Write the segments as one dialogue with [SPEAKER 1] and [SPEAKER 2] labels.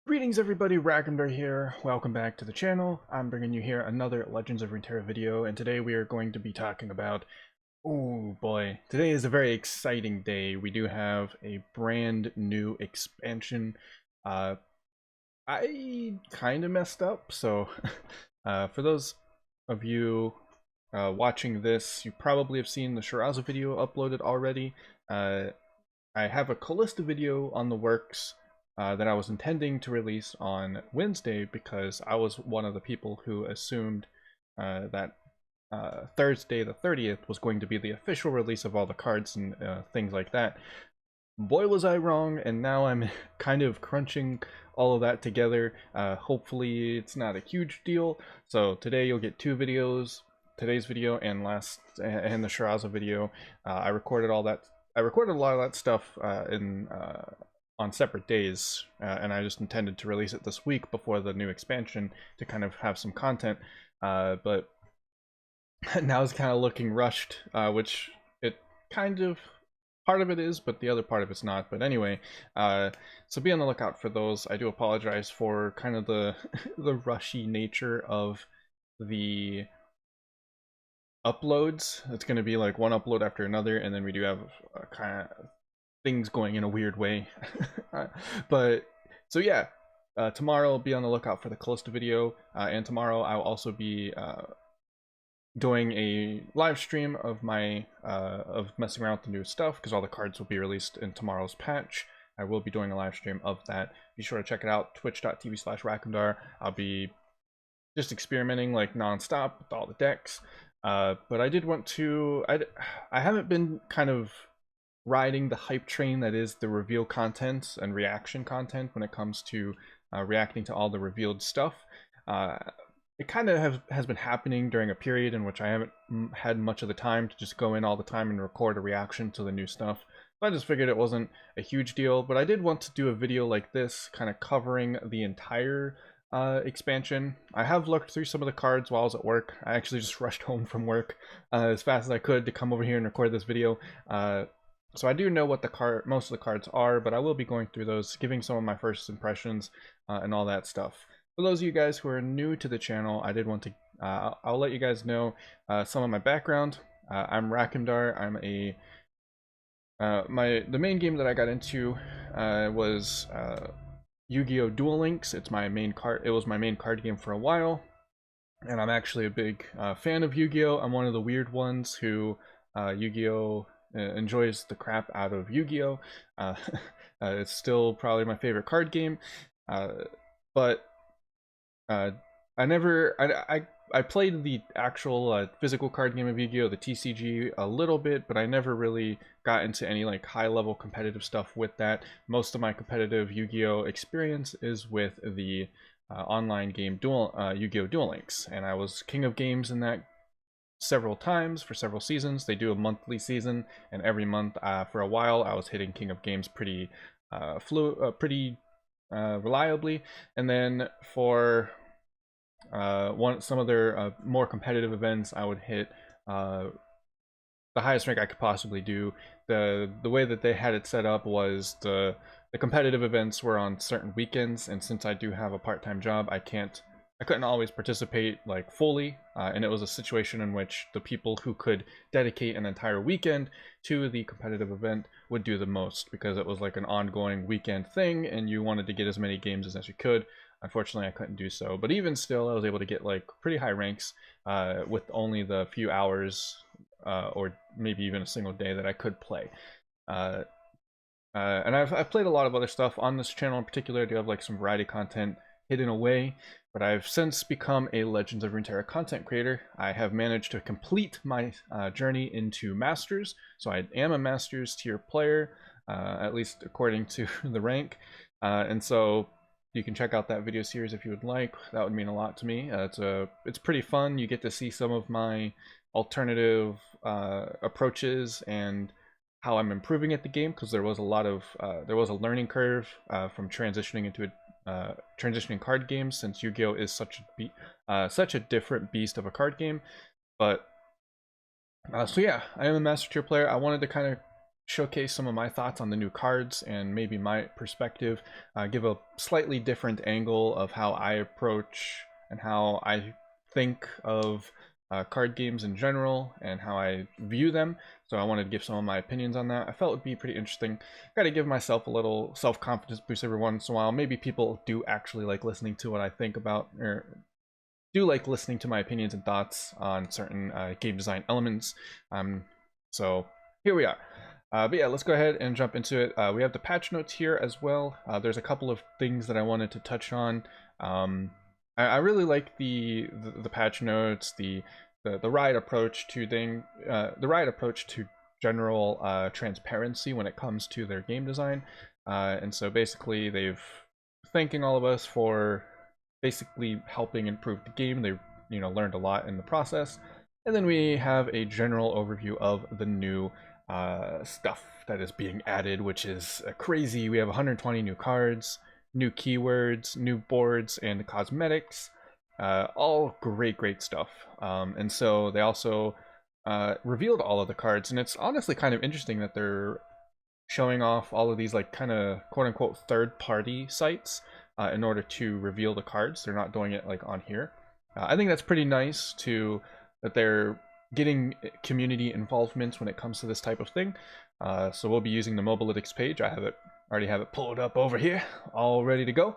[SPEAKER 1] Greetings everybody, Ragnar here. Welcome back to the channel. I'm bringing you here another Legends of Runeterra video, and today we are going to be talking about, oh boy, today is a very exciting day. We do have a brand new expansion. I kind of messed up, so for those of you watching this, you probably have seen the Shiraza video uploaded already. I have a Callista video on the works that I was intending to release on Wednesday because I was one of the people who assumed that Thursday the 30th was going to be the official release of all the cards and things like that. Boy was I wrong, and now I'm kind of crunching all of that together. Hopefully it's not a huge deal. So today you'll get two videos, today's video and the Shiraza video. I recorded all that. I recorded a lot of that stuff on separate days, and I just intended to release it this week before the new expansion to kind of have some content, but now it's kind of looking rushed, which it kind of, part of it is, but the other part of it's not. But anyway, so be on the lookout for those. I do apologize for kind of the the rushy nature of the uploads. It's going to be like one upload after another, and then we do have kind of things going in a weird way. But so yeah, tomorrow be on the lookout for the Callista video, and tomorrow I'll also be doing a live stream of my of messing around with the new stuff, because all the cards will be released in tomorrow's patch. I will be doing a live stream of that. Be sure to check it out, twitch.tv/Rakandar. I'll be just experimenting like non-stop with all the decks, but I did want to, I haven't been kind of riding the hype train that is the reveal content and reaction content when it comes to reacting to all the revealed stuff. It kind of has been happening during a period in which I haven't had much of the time to just go in all the time and record a reaction to the new stuff. So I just figured it wasn't a huge deal, but I did want to do a video like this, kind of covering the entire expansion. I have looked through some of the cards while I was at work. I actually just rushed home from work as fast as I could to come over here and record this video. So I do know what most of the cards are, but I will be going through those, giving some of my first impressions and all that stuff. For those of you guys who are new to the channel, I did want to, I'll let you guys know some of my background. I'm Rakandar. I'm a, the main game that I got into was Yu-Gi-Oh! Duel Links. It was my main card game for a while, and I'm actually a big fan of Yu-Gi-Oh! I'm one of the weird ones who Yu-Gi-Oh! Enjoys the crap out of Yu-Gi-Oh! It's still probably my favorite card game, but I played the actual physical card game of Yu-Gi-Oh! The TCG a little bit, but I never really got into any like high-level competitive stuff with that. Most of my competitive Yu-Gi-Oh! Experience is with the online game Yu-Gi-Oh! Duel Links, and I was king of games in that several times for several seasons. They do a monthly season, and every month for a while I was hitting king of games pretty reliably. And then for some of their more competitive events, I would hit the highest rank I could possibly do. The way that they had it set up was the competitive events were on certain weekends, and since I do have a part-time job, I couldn't always participate like fully, and it was a situation in which the people who could dedicate an entire weekend to the competitive event would do the most, because it was like an ongoing weekend thing and you wanted to get as many games as you could. Unfortunately, I couldn't do so, but even still I was able to get like pretty high ranks with only the few hours or maybe even a single day that I could play. And I've played a lot of other stuff on this channel in particular. I do have like some variety content hidden away, but I've since become a Legends of Runeterra content creator. I have managed to complete my journey into Masters, so I am a Masters tier player, at least according to the rank, and so you can check out that video series if you would like. That would mean a lot to me. It's pretty fun. You get to see some of my alternative approaches and how I'm improving at the game, because there was a learning curve from transitioning into transitioning card games, since Yu-Gi-Oh! Is such a different beast of a card game. But so yeah, I am a Master Tier player. I wanted to kind of showcase some of my thoughts on the new cards and maybe my perspective, give a slightly different angle of how I approach and how I think of card games in general and how I view them. So I wanted to give some of my opinions on that. I felt it would be pretty interesting. Got to give myself a little self-confidence boost every once in a while. Maybe people do actually like listening to what I think about, or do like listening to my opinions and thoughts on certain game design elements. So here we are. But yeah, let's go ahead and jump into it. We have the patch notes here as well. There's a couple of things that I wanted to touch on. I really like the patch notes, the right approach to general transparency when it comes to their game design. And so basically, they've thanking all of us for basically helping improve the game. They learned a lot in the process. And then we have a general overview of the new stuff that is being added, which is crazy. We have 120 new cards, new keywords, new boards, and cosmetics. All great stuff. And so they also revealed all of the cards, and it's honestly kind of interesting that they're showing off all of these like kind of quote-unquote third-party sites in order to reveal the cards. They're not doing it like on here. I think that's pretty nice that they're getting community involvement when it comes to this type of thing. So we'll be using the Mobalytics page. Already have it pulled up over here, all ready to go.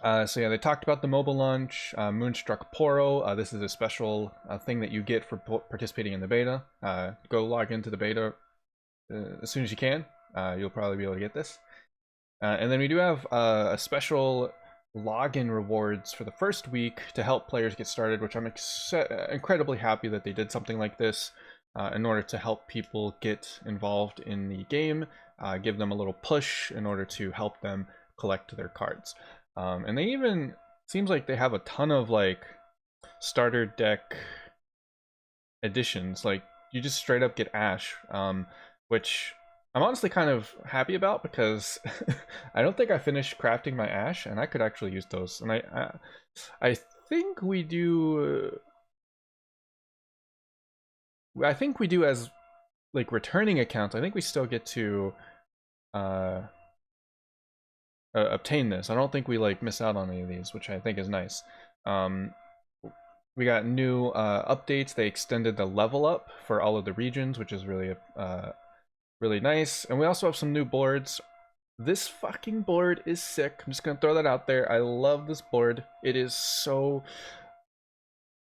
[SPEAKER 1] So yeah, they talked about the mobile launch, Moonstruck Poro. This is a special thing that you get for participating in the beta. Go log into the beta as soon as you can. You'll probably be able to get this. And then we do have a special login rewards for the first week to help players get started, which I'm incredibly happy that they did something like this in order to help people get involved in the game, give them a little push in order to help them collect their cards. And they even, seems like they have a ton of like starter deck additions. Like you just straight up get Ash, which I'm honestly kind of happy about because I don't think I finished crafting my Ash, and I could actually use those. And I think we do. I think we do as like returning accounts. I think we still get to obtain this. I don't think we like miss out on any of these, which I think is nice. We got new updates. They extended the level up for all of the regions, which is really really nice. And we also have some new boards. This fucking board is sick. I'm just gonna throw that out there. I love this board. It is so,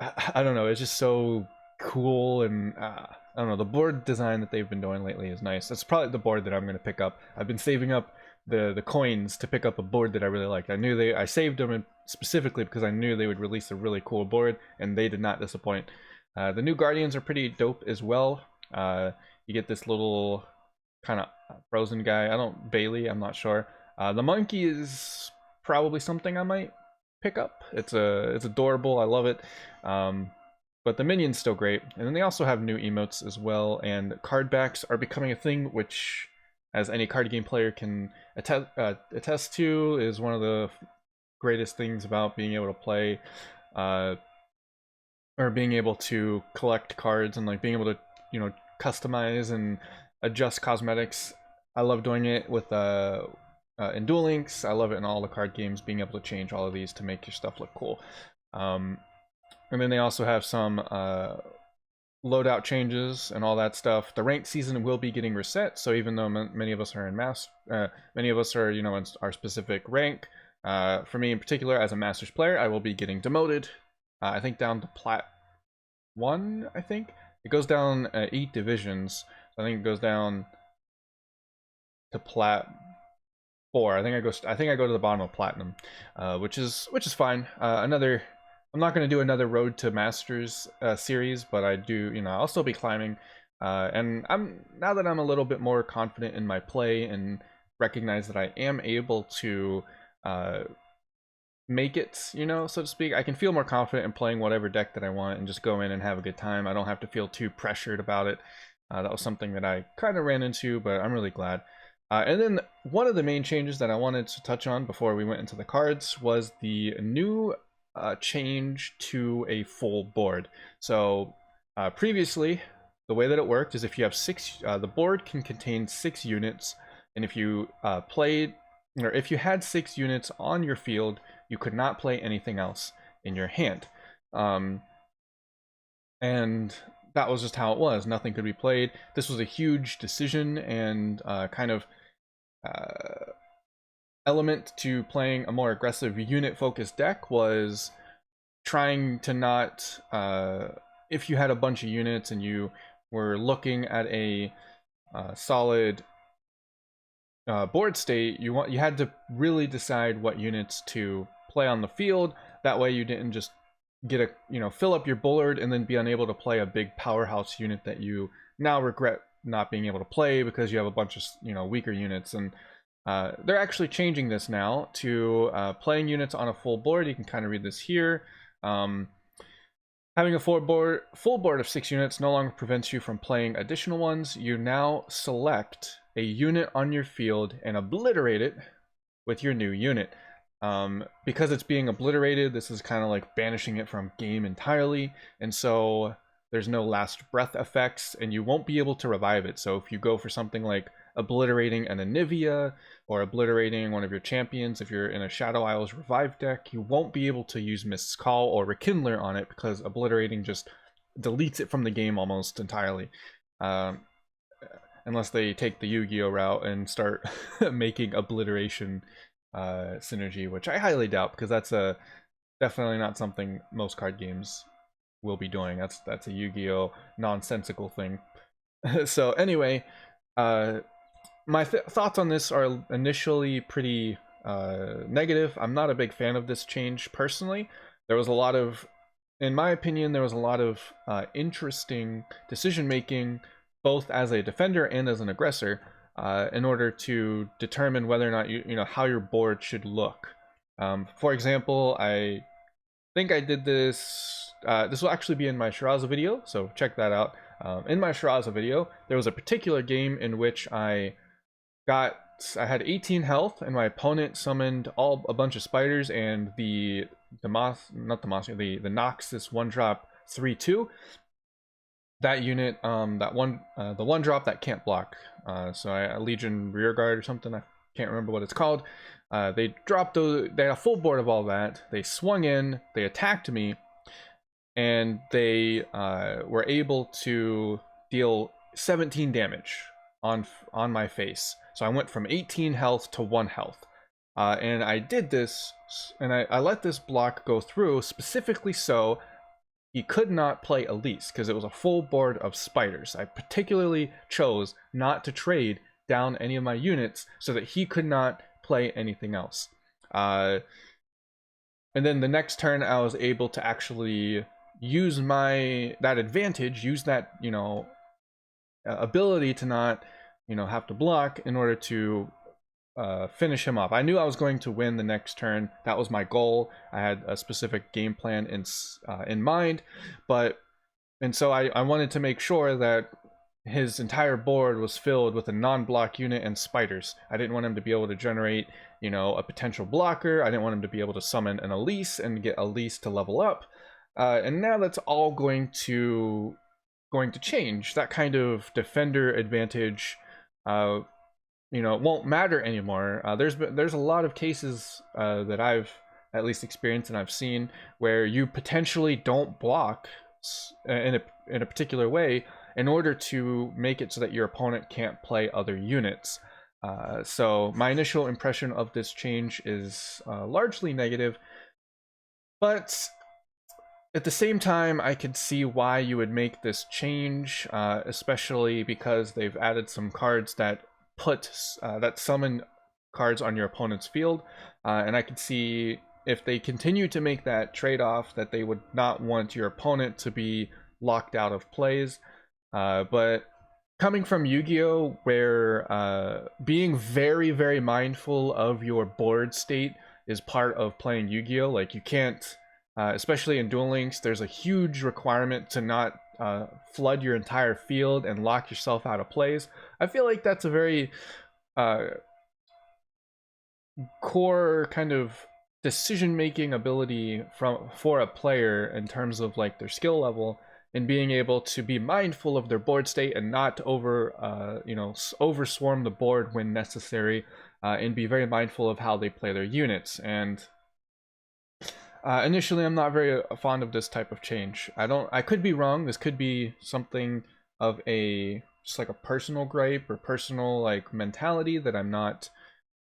[SPEAKER 1] I don't know, it's just so cool. And I don't know, the board design that they've been doing lately is nice. That's probably the board that I'm gonna pick up. I've been saving up the coins to pick up a board that I really liked. I saved them specifically because I knew they would release a really cool board, and they did not disappoint. The new Guardians are pretty dope as well. You get this little kind of frozen guy. Bailey, I'm not sure. The monkey is probably something I might pick up. It's adorable. I love it. But the minion's still great. And then they also have new emotes as well. And card backs are becoming a thing, which, as any card game player can attest to, is one of the greatest things about being able to play, or being able to collect cards and like being able to customize and adjust cosmetics. I love doing it with in Duel Links. I love it in all the card games, being able to change all of these to make your stuff look cool. And then they also have some loadout changes and all that stuff. The ranked season will be getting reset, so even though many of us are in many of us are in our specific rank, for me in particular as a Masters player, I will be getting demoted. I think down to Plat 1. I think it goes down 8 divisions. I think it goes down to Plat 4. I think I go to the bottom of Platinum, which is fine. I'm not going to do another Road to Masters series, but I do, I'll still be climbing. And now that I'm a little bit more confident in my play and recognize that I am able to make it, so to speak, I can feel more confident in playing whatever deck that I want and just go in and have a good time. I don't have to feel too pressured about it. That was something that I kind of ran into, but I'm really glad. And then one of the main changes that I wanted to touch on before we went into the cards was the new change to a full board. So previously, the way that it worked is if you have the board can contain 6 units, and if you played, or if you had 6 units on your field, you could not play anything else in your hand. And that was just how it was. Nothing could be played. This was a huge decision and kind of element to playing a more aggressive unit-focused deck, was trying to not, if you had a bunch of units and you were looking at a solid board state, you had to really decide what units to play on the field. That way you didn't just get a, fill up your board and then be unable to play a big powerhouse unit that you now regret not being able to play because you have a bunch of, weaker units. And they're actually changing this now to playing units on a full board. You can kind of read this here. Having a full board of 6 units no longer prevents you from playing additional ones. You now select a unit on your field and obliterate it with your new unit. Because it's being obliterated, this is kind of like banishing it from game entirely, and so there's no last breath effects, and you won't be able to revive it. So if you go for something like obliterating an Anivia or obliterating one of your champions, if you're in a Shadow Isles revive deck, you won't be able to use Mist's Call or Rekindler on it because obliterating just deletes it from the game almost entirely. Unless they take the Yu-Gi-Oh route and start making obliteration synergy, which I highly doubt, because that's definitely not something most card games will be doing. That's a Yu-Gi-Oh nonsensical thing. So anyway, my thoughts on this are initially pretty negative. I'm not a big fan of this change personally. There was a lot of, in my opinion, there was a lot of interesting decision making, both as a defender and as an aggressor, in order to determine whether or not how your board should look. For example, I think I did this. This will actually be in my Shiraza video, so check that out. In my Shiraza video, there was a particular game in which I had 18 health, and my opponent summoned a bunch of spiders, and the Noxus 1-drop 3/2. That unit, the 1-drop that can't block. So a Legion Rearguard or something. I can't remember what it's called. They dropped those. They had a full board of all that. They swung in. They attacked me, and they were able to deal 17 damage on my face. So I went from 18 health to 1 health. And I did this, and I let this block go through specifically so he could not play Elise, because it was a full board of spiders. I particularly chose not to trade down any of my units so that he could not play anything else. And then the next turn, I was able to actually use that advantage, use that ability to not have to block in order to finish him off. I knew I was going to win the next turn. That was my goal. I had a specific game plan in mind, and so I wanted to make sure that his entire board was filled with a non-block unit and spiders. I didn't want him to be able to generate, a potential blocker. I didn't want him to be able to summon an Elise and get Elise to level up. And now that's all going to change. That kind of defender advantage won't matter anymore. There's a lot of cases that I've at least experienced and I've seen where you potentially don't block in a particular way in order to make it so that your opponent can't play other units. So my initial impression of this change is largely negative, but at the same time, I could see why you would make this change, especially because they've added some cards that summon cards on your opponent's field, and I could see if they continue to make that trade-off that they would not want your opponent to be locked out of plays. But coming from Yu-Gi-Oh, where being very, very mindful of your board state is part of playing Yu-Gi-Oh, like you can't, especially in Duel Links, there's a huge requirement to not flood your entire field and lock yourself out of plays. I feel like that's a very core kind of decision-making ability for a player in terms of like their skill level, in being able to be mindful of their board state and not over swarm the board when necessary, and be very mindful of how they play their units. And initially, I'm not very fond of this type of change. I could be wrong. This could be something of just like a personal gripe or personal like mentality that I'm not,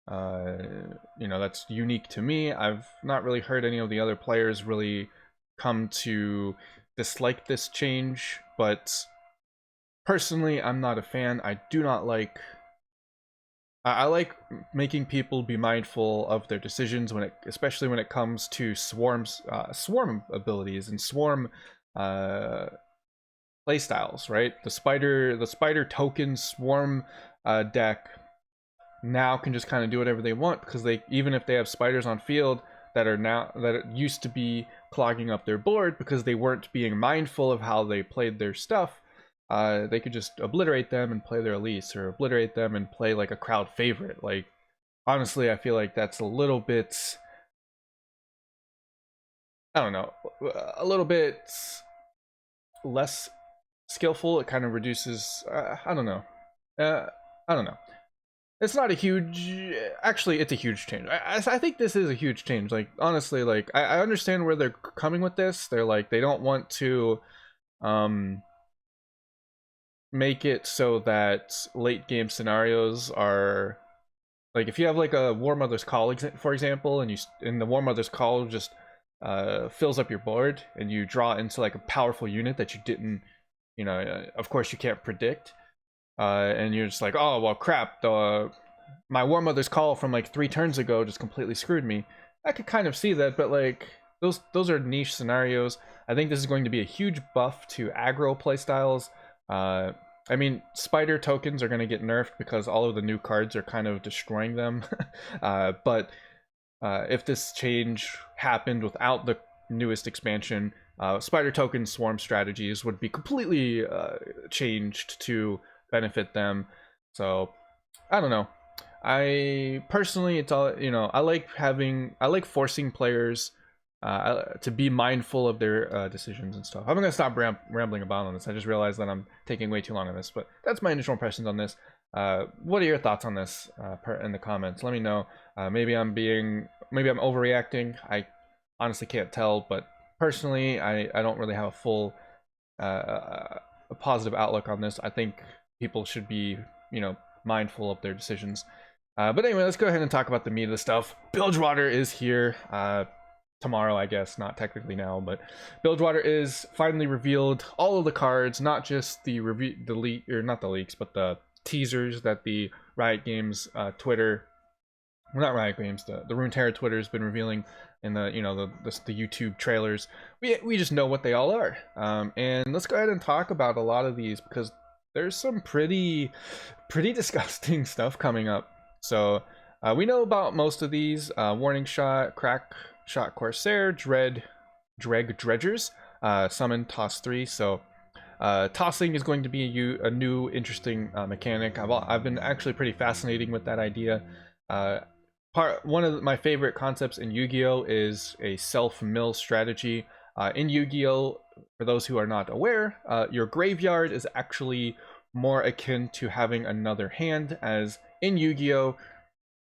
[SPEAKER 1] that's unique to me. I've not really heard any of the other players really come to dislike this change, but personally, I'm not a fan. I do not like. I like making people be mindful of their decisions especially when it comes to swarm abilities and swarm playstyles, right? The spider token swarm deck now can just kind of do whatever they want, because even if they have spiders on field that used to be clogging up their board because they weren't being mindful of how they played their stuff, they could just obliterate them and play their Elise, or obliterate them and play like a crowd favorite. Like, honestly, I feel like that's a little bit, I don't know, a little bit less skillful. It kind of reduces, I don't know. It's not a huge, actually it's a huge change. I think this is a huge change. Like, honestly, like I understand where they're coming with this. They're like, they don't want to make it so that late game scenarios are like, if you have like a War Mother's Call, for example, and the War Mother's Call just fills up your board and you draw into like a powerful unit that you didn't, of course you can't predict, and you're just like, oh well, crap, my War Mother's Call from like 3 turns ago just completely screwed me. I could kind of see that, but like those are niche scenarios. I think this is going to be a huge buff to aggro playstyles. I mean, spider tokens are going to get nerfed because all of the new cards are kind of destroying them. But if this change happened without the newest expansion, spider token swarm strategies would be completely changed to benefit them. So I don't know. I personally, it's all, I like forcing players to be mindful of their decisions and stuff. I'm gonna stop rambling about on this. I just realized that I'm taking way too long on this, but that's my initial impressions on this. What are your thoughts on this in the comments? Let me know. Maybe I'm overreacting. I honestly can't tell, but personally, I don't really have a full a positive outlook on this. I think people should be, mindful of their decisions. But anyway, let's go ahead and talk about the meat of the stuff. Bilgewater is here. Tomorrow, I guess, not technically now, but Bilgewater is finally revealed. All of the cards, not just the not the leaks, but the teasers that the Riot Games Twitter, well, not Riot Games, the Runeterra Twitter has been revealing in the the YouTube trailers. We just know what they all are. And let's go ahead and talk about a lot of these, because there's some pretty disgusting stuff coming up. So we know about most of these. Warning Shot, Crack Shot Corsair, Dreg Dredgers, Summon, Toss 3. So tossing is going to be a new interesting mechanic. I've been actually pretty fascinating with that idea. One of my favorite concepts in Yu-Gi-Oh! Is a self-mill strategy. In Yu-Gi-Oh!, for those who are not aware, your graveyard is actually more akin to having another hand, as in Yu-Gi-Oh!,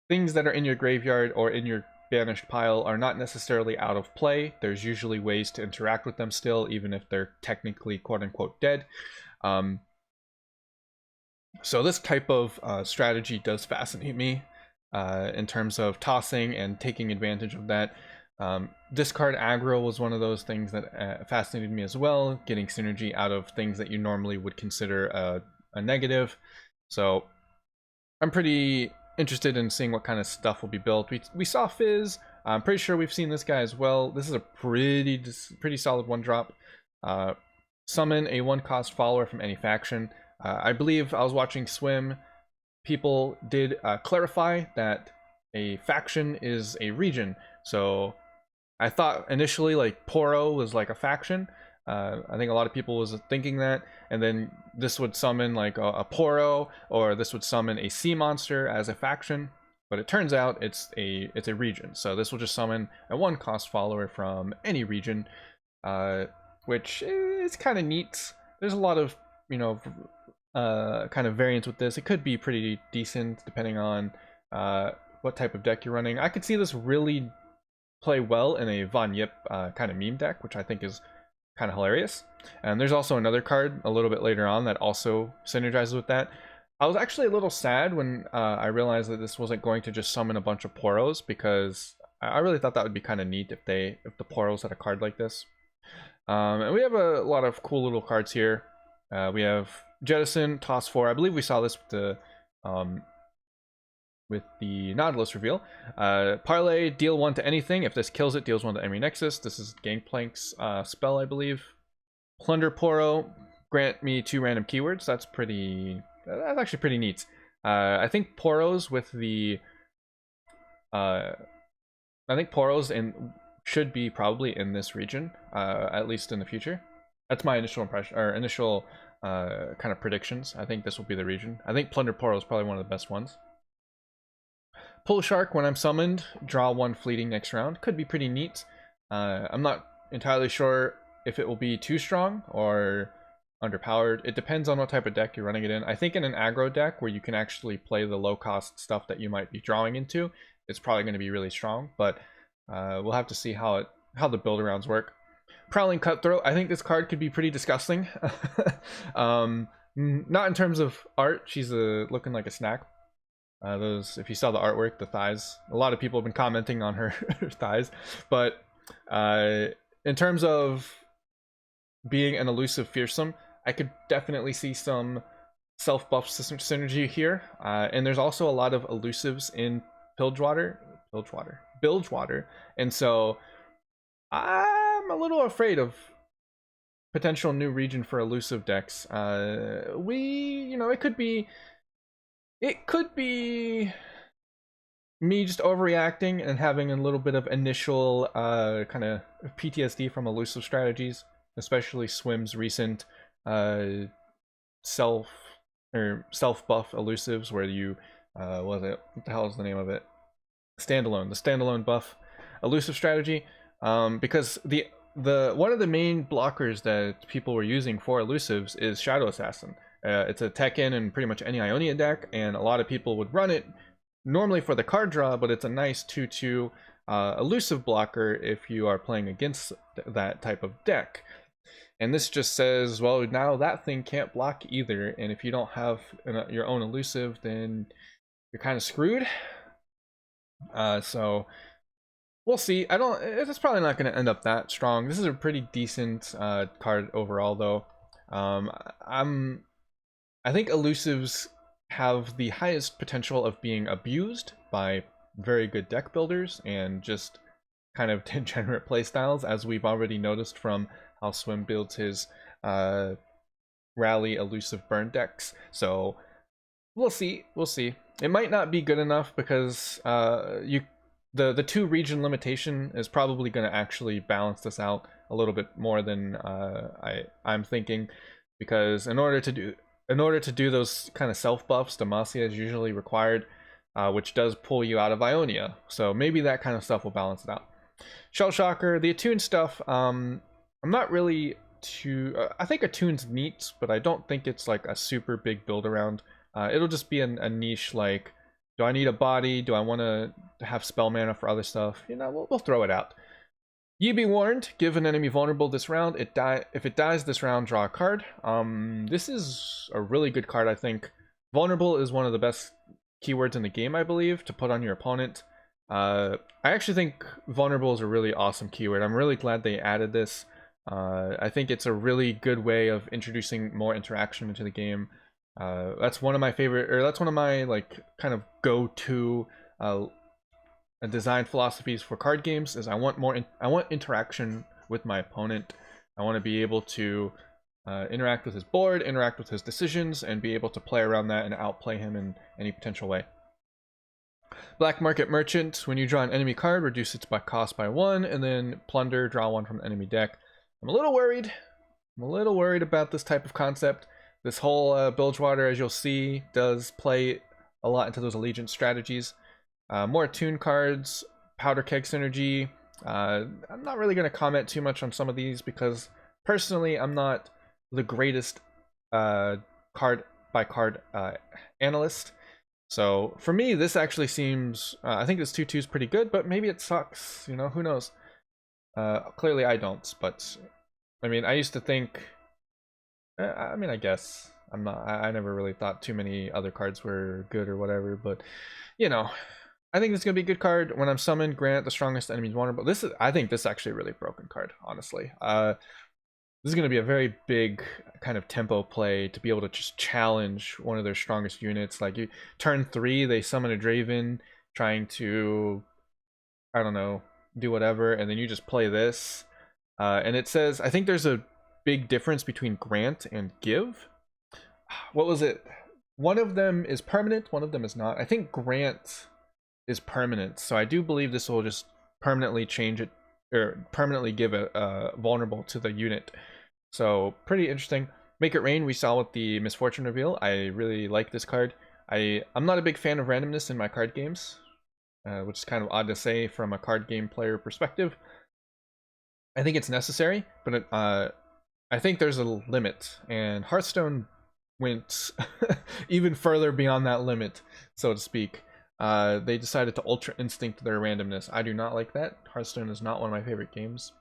[SPEAKER 1] things that are in your graveyard or in your banished pile are not necessarily out of play. There's usually ways to interact with them still, even if they're technically quote-unquote dead. So this type of strategy does fascinate me in terms of tossing and taking advantage of that. Discard aggro was one of those things that fascinated me as well, getting synergy out of things that you normally would consider a negative. So I'm pretty interested in seeing what kind of stuff will be built. We saw Fizz. I'm pretty sure we've seen this guy as well. This is a pretty solid 1-drop. Summon a 1-cost follower from any faction. I believe I was watching Swim. People did clarify that a faction is a region. So I thought initially like Poro was like a faction. I think a lot of people was thinking that, and then this would summon like a Poro, or this would summon a sea monster as a faction. But it turns out it's a region. So this will just summon a 1-cost follower from any region. which is kind of neat. There's a lot of, you know, kind of variance with this. It could be pretty decent depending on what type of deck you're running. I could see this really play well in a Von Yip kind of meme deck, which I think is kind of hilarious. And there's also another card a little bit later on that also synergizes with that. I was actually a little sad when I realized that this wasn't going to just summon a bunch of Poros, because I really thought that would be kind of neat if the Poros had a card like this. And we have a lot of cool little cards here. We have Jettison, Toss 4. I believe we saw this with the Nautilus reveal. Parlay, deal 1 to anything. If this kills it, deals 1 to enemy nexus. This is Gangplank's spell, I believe. Plunder Poro, grant me 2 random keywords. That's actually pretty neat. I think Poros with the should be probably in this region, at least in the future. That's my initial impression, or initial kind of predictions. I think this will be the region. I think Plunder Poro is probably one of the best ones. Pull Shark, when I'm summoned, draw 1 fleeting next round. Could be pretty neat. I'm not entirely sure if it will be too strong or underpowered. It depends on what type of deck you're running it in. I think in an aggro deck where you can actually play the low cost stuff that you might be drawing into, it's probably going to be really strong, but we'll have to see how the build arounds work. Prowling Cutthroat, I think this card could be pretty disgusting. Not in terms of art. She's looking like a snack. If you saw the artwork, the thighs, a lot of people have been commenting on her thighs, but in terms of being an elusive fearsome, I could definitely see some self-buff synergy here. And there's also a lot of elusives in Bilgewater, and so I'm a little afraid of potential new region for elusive decks. It could be me just overreacting and having a little bit of initial kind of PTSD from elusive strategies, especially Swim's recent self buff elusives, where you what the hell is the name of it? The standalone buff elusive strategy. Because the one of the main blockers that people were using for elusives is Shadow Assassin. It's a tech in pretty much any Ionia deck, and a lot of people would run it normally for the card draw, but it's a nice 2/2 elusive blocker if you are playing against that type of deck. And this just says, well, now that thing can't block either, and if you don't have your own elusive, then you're kind of screwed. So we'll see. It's probably not going to end up that strong. This is a pretty decent card overall, though. I think elusives have the highest potential of being abused by very good deck builders and just kind of degenerate playstyles, as we've already noticed from how Swim builds his rally elusive burn decks. So we'll see. It might not be good enough, because the 2 region limitation is probably going to actually balance this out a little bit more than I'm thinking, because in order to do those kind of self buffs, Demacia is usually required, which does pull you out of Ionia. So maybe that kind of stuff will balance it out. Shell Shocker, the attune stuff, I'm not really too. I think attune's neat, but I don't think it's like a super big build around. It'll just be a niche, like, do I need a body? Do I want to have spell mana for other stuff? You know, we'll throw it out. Ye Be Warned, give an enemy vulnerable this round. If it dies this round, draw a card. This is a really good card, I think. Vulnerable is one of the best keywords in the game, I believe, to put on your opponent. I actually think vulnerable is a really awesome keyword. I'm really glad they added this. I think it's a really good way of introducing more interaction into the game. That's one of my favorite, or that's one of my like kind of go-to design philosophies for card games. Is I want interaction with my opponent. I want to be able to interact with his board, interact with his decisions, and be able to play around that and outplay him in any potential way. Black Market Merchant, when you draw an enemy card, reduce its cost by 1, and then plunder, draw 1 from the enemy deck. I'm a little worried. About this type of concept. This whole Bilgewater, as you'll see, does play a lot into those allegiance strategies. More attune cards, Powder Keg Synergy. I'm not really going to comment too much on some of these, because personally, I'm not the greatest card by card analyst. So for me, this actually seems, I think this 2/2 is pretty good, but maybe it sucks, you know, who knows? Clearly I don't, but I mean, I used to think, I mean, I guess I'm not, I never really thought too many other cards were good or whatever, but you know, I think this is gonna be a good card. When I'm summoned, grant the strongest enemies vulnerable. This is, I think this is actually a really broken card, honestly. This is gonna be a very big kind of tempo play to be able to just challenge one of their strongest units. Like you turn 3, they summon a Draven trying to, I don't know, do whatever, and then you just play this. And it says, I think there's a big difference between grant and give. What was it? One of them is permanent, one of them is not. I think grant is permanent, so I do believe this will just permanently change it, or permanently give it vulnerable to the unit. So pretty interesting. Make It Rain we saw with the Misfortune reveal. I really like this card. I'm not a big fan of randomness in my card games, which is kind of odd to say from a card game player perspective. I think it's necessary, but I think there's a limit, and Hearthstone went even further beyond that limit, so to speak. They decided to Ultra Instinct their randomness. I do not like that. Hearthstone is not one of my favorite games.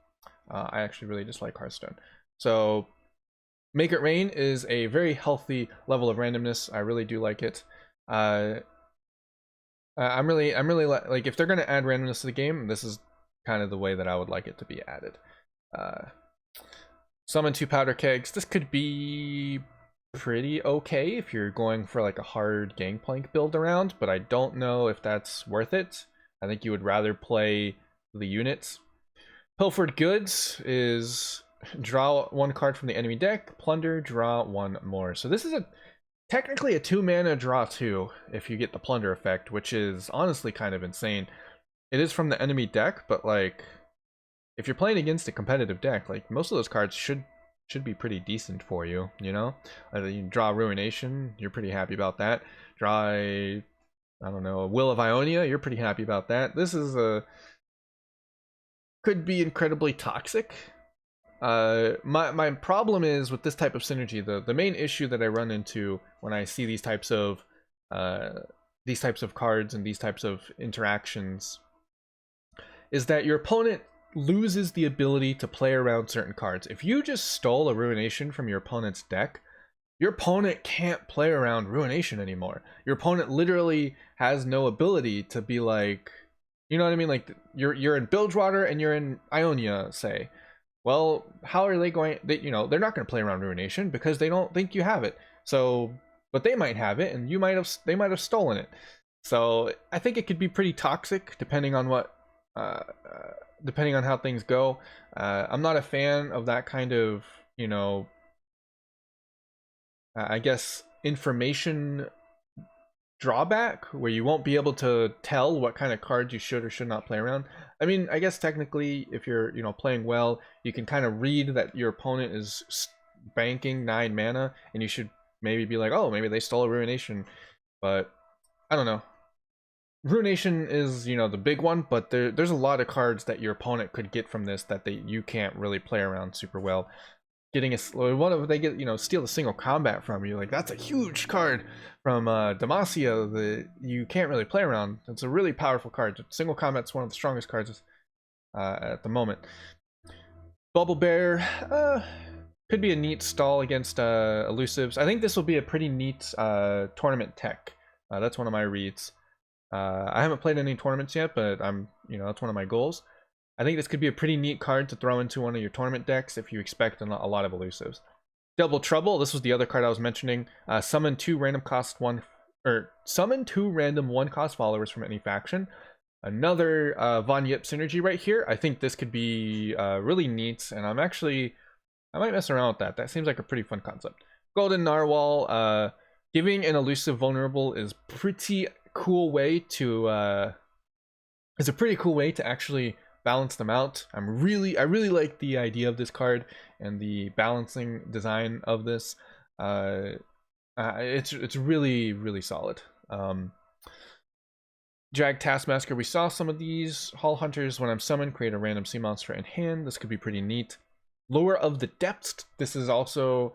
[SPEAKER 1] I actually really dislike Hearthstone. So Make It Rain is a very healthy level of randomness. I really do like it. I'm really like, if they're gonna add randomness to the game, this is kind of the way that I would like it to be added. Summon 2 powder kegs. This could be pretty okay if you're going for like a hard Gangplank build around, but I don't know if that's worth it. I think you would rather play the units. Pilfered Goods is draw 1 card from the enemy deck, plunder, draw 1 more. So this is technically a 2 mana draw 2 if you get the plunder effect, which is honestly kind of insane. It is from the enemy deck, but like if you're playing against a competitive deck, like most of those cards should be pretty decent for you, you know? You draw Ruination, you're pretty happy about that. Draw I don't know, a Will of Ionia, you're pretty happy about that. This is could be incredibly toxic. My problem is with this type of synergy, the main issue that I run into when I see these types of cards and these types of interactions is that your opponent loses the ability to play around certain cards. If you just stole a Ruination from your opponent's deck, your opponent can't play around Ruination anymore. Your opponent literally has no ability to be like, you know what I mean? Like you're in Bilgewater and you're in Ionia, say. Well, how are they going? You know, they're not going to play around Ruination because they don't think you have it. So, but they might have it, and they might have stolen it. So I think it could be pretty toxic depending on what, depending on how things go. I'm not a fan of that kind of, you know, I guess information drawback where you won't be able to tell what kind of cards you should or should not play around. I mean, I guess technically if you're, you know, playing well, you can kind of read that your opponent is banking 9 mana and you should maybe be like, oh, maybe they stole a Ruination. But I don't know. Ruination is, you know, the big one, but there's a lot of cards that your opponent could get from this that you can't really play around super well. Getting one of they get, you know, steal a single combat from you, like that's a huge card from Demacia that you can't really play around. It's a really powerful card. Single combat's one of the strongest cards at the moment. Bubble Bear could be a neat stall against elusives. I think this will be a pretty neat tournament tech. That's one of my reads. I haven't played any tournaments yet, but you know, that's one of my goals. I think this could be a pretty neat card to throw into one of your tournament decks if you expect a lot of elusives. Double Trouble, this was the other card I was mentioning. Summon 2 random cost 1 cost followers from any faction. Another Von Yip synergy right here. I think this could be really neat, and I might mess around with that. That seems like a pretty fun concept. Golden Narwhal, giving an elusive vulnerable is pretty cool way to it's a pretty cool way to actually balance them out. I really like the idea of this card and the balancing design of this. It's really solid. Jag Taskmaster, we saw some of these. Hall Hunters, when I'm summoned, create a random sea monster in hand. This could be pretty neat. Lower of the Depths. This is also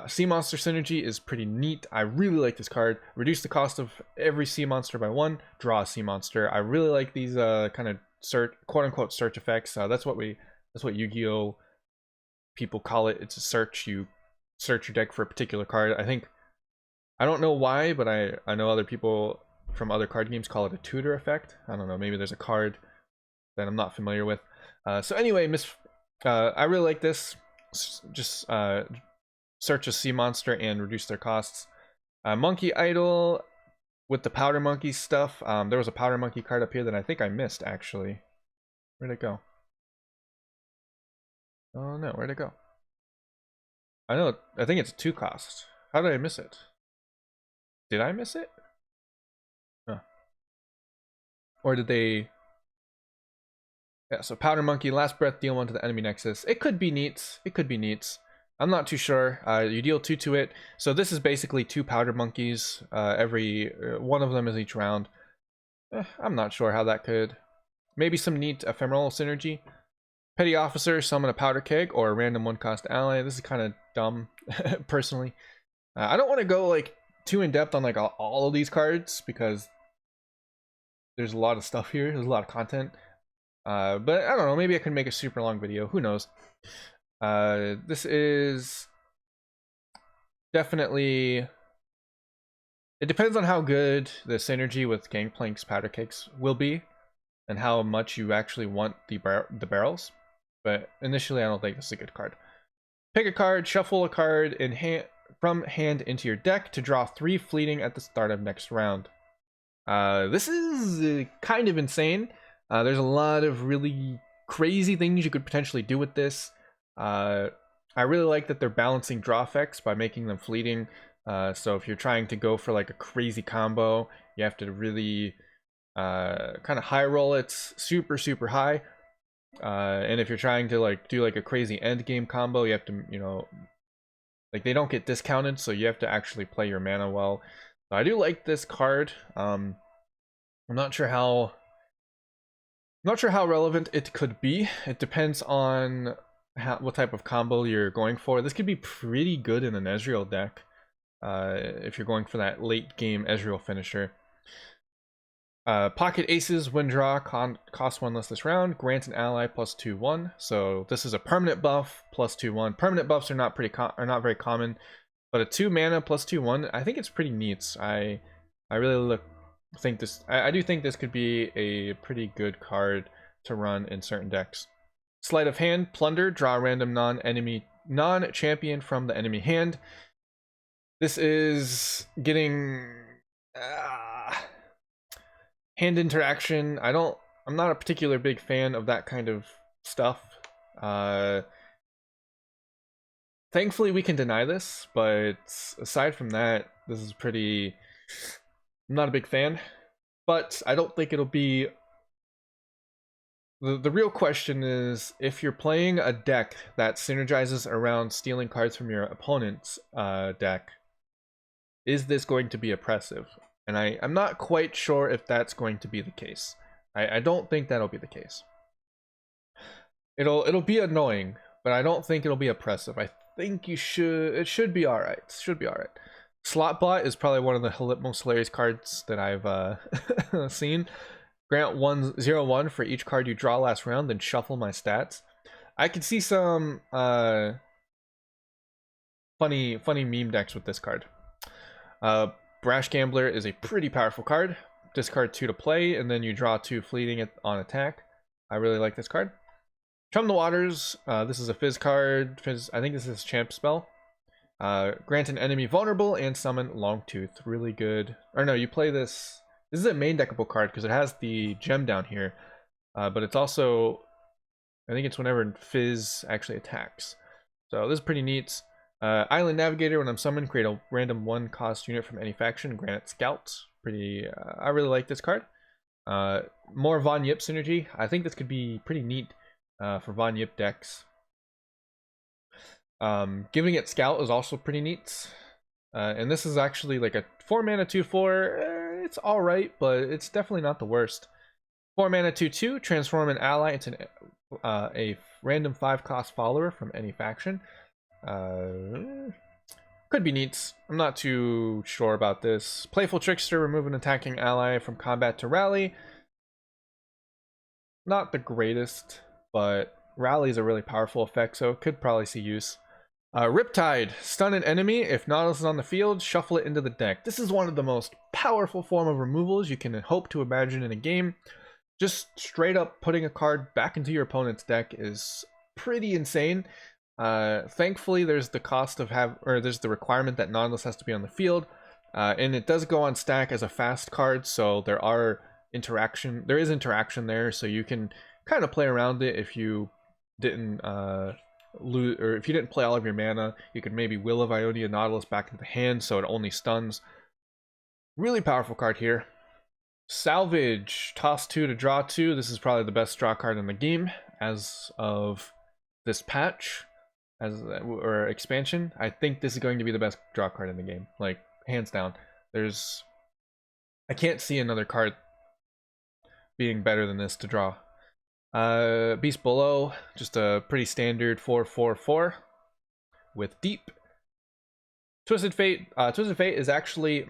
[SPEAKER 1] sea monster synergy is pretty neat. I really like this card. Reduce the cost of every sea monster by 1. Draw a sea monster. I really like these kind of search, quote unquote, search effects. That's what Yu-Gi-Oh people call it. It's a search. You search your deck for a particular card. I don't know why, but I know other people from other card games call it a tutor effect. I don't know. Maybe there's a card that I'm not familiar with. So anyway, I really like this. Just search a sea monster and reduce their costs. Monkey Idol with the Powder Monkey stuff. There was a Powder Monkey card up here that I think I missed, actually. Where'd it go? Oh no, where'd it go? I think it's a 2 cost. How did I miss it? Did I miss it? Huh. Or did they... Yeah, so Powder Monkey, last breath, deal 1 to the enemy nexus. It could be neat. It could be neat. I'm not too sure. You deal 2 to it. So this is basically 2 Powder Monkeys. Every one of them is each round. I'm not sure how that could... Maybe some neat ephemeral synergy. Petty Officer, summon a Powder Keg or a random 1-cost ally. This is kind of dumb, personally. I don't want to go like too in depth on like all of these cards because there's a lot of stuff here. There's a lot of content. But I don't know. Maybe I can make a super long video. Who knows? This is definitely... It depends on how good the synergy with Gangplank's Powder Kegs will be and how much you actually want the barrels. But initially, I don't think this is a good card. Pick a card, shuffle a card from hand into your deck to draw 3 fleeting at the start of next round. This is kind of insane. There's a lot of really crazy things you could potentially do with this. I really like that they're balancing draw effects by making them fleeting. So if you're trying to go for like a crazy combo, you have to really kind of high roll it super high. And if you're trying to like do like a crazy end game combo, you have to, you know, like they don't get discounted, so you have to actually play your mana well. So I do like this card. I'm not sure how relevant it could be. It depends on what type of combo you're going for. This could be pretty good in an Ezreal deck if you're going for that late game Ezreal finisher. Pocket Aces, win draw, cost 1 less this round, grant an ally plus 2/1. So this is a permanent buff plus 2/1. Permanent buffs are not very common, but a 2 mana plus 2/1, I think it's pretty neat. I really think this. I do think this could be a pretty good card to run in certain decks. Sleight of Hand, plunder, draw a random non-champion from the enemy hand. This is getting hand interaction. I'm not a particular big fan of that kind of stuff. Thankfully we can deny this, but aside from that, this is pretty... I'm not a big fan, but I don't think it'll be... The real question is, if you're playing a deck that synergizes around stealing cards from your opponent's deck, is this going to be oppressive? And I'm not quite sure if that's going to be the case. I don't think that'll be the case. It'll be annoying, but I don't think it'll be oppressive. I think it should be alright. It should be alright. Slotbot is probably one of the most hilarious cards that I've seen. Grant 0/1 for each card you draw last round, then shuffle my stats. I could see some funny meme decks with this card. Brash Gambler is a pretty powerful card. Discard 2 to play, and then you draw 2 fleeting on attack. I really like this card. Chum the Waters. This is a Fizz card. I think this is champ spell. Grant an enemy vulnerable and summon Longtooth. Really good. Or no, you play this. This is a main deckable card because it has the gem down here. But it's also, I think it's whenever Fizz actually attacks. So this is pretty neat. Island Navigator, when I'm summoned, create a random 1-cost unit from any faction, grant it Scout. I really like this card. More Von Yip synergy. I think this could be pretty neat for Von Yip decks. Giving it Scout is also pretty neat. And this is actually like a 4 mana 2/4. It's alright, but it's definitely not the worst. 4 mana 2/2, transform an ally into a random 5-cost follower from any faction. Could be neat. I'm not too sure about this. Playful Trickster, remove an attacking ally from combat to rally. Not the greatest, but rally is a really powerful effect, so it could probably see use. Riptide, stun an enemy. If Nautilus is on the field, shuffle it into the deck. This is one of the most powerful form of removals you can hope to imagine in a game. Just straight up putting a card back into your opponent's deck is pretty insane. Thankfully, there's the cost of there's the requirement that Nautilus has to be on the field, and it does go on stack as a fast card, so there is interaction there, so you can kind of play around it. If you didn't lose, or if you didn't play all of your mana, you could maybe Will of Ionia Nautilus back into the hand, so it only stuns. Really powerful card here. Salvage, toss 2 to draw 2. This is probably the best draw card in the game as of this patch, or expansion. I think this is going to be the best draw card in the game, like hands down. I can't see another card being better than this to draw. Beast Below, just a pretty standard 4/4/4 with deep. Twisted Fate. Twisted Fate is actually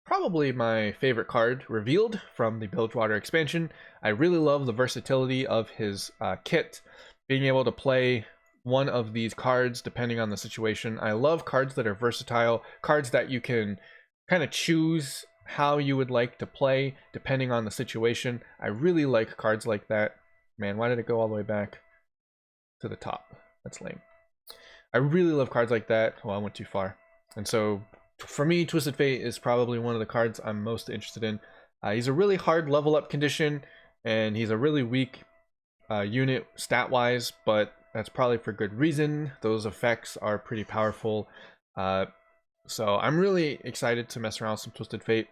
[SPEAKER 1] probably my favorite card revealed from the Bilgewater expansion. I really love the versatility of his kit, being able to play one of these cards depending on the situation. I love cards that are versatile, cards that you can kind of choose how you would like to play depending on the situation. I really like cards like that. Man, why did it go all the way back to the top? That's lame. I really love cards like that. Well, I went too far. And so for me, Twisted Fate is probably one of the cards I'm most interested in. He's a really hard level up condition, and he's a really weak unit stat-wise, but that's probably for good reason. Those effects are pretty powerful. So I'm really excited to mess around with some Twisted Fate.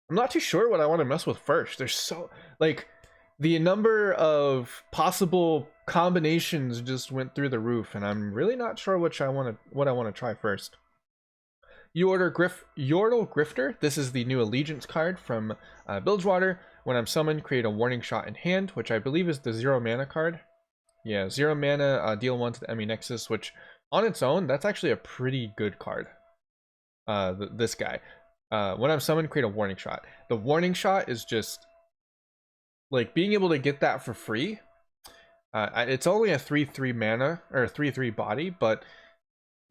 [SPEAKER 1] I'm not too sure what I want to mess with first. There's so, like, the number of possible combinations just went through the roof, and I'm really not sure what I want to try first. Yordle Grifter. This is the new Allegiance card from Bilgewater. When I'm summoned, create a warning shot in hand, which I believe is the 0 mana card. Yeah, 0 mana, deal 1 to the enemy Nexus, which on its own, that's actually a pretty good card. This guy. When I'm summoned, create a warning shot. The warning shot is just like being able to get that for free. It's only a 3/3 mana or 3/3 body, but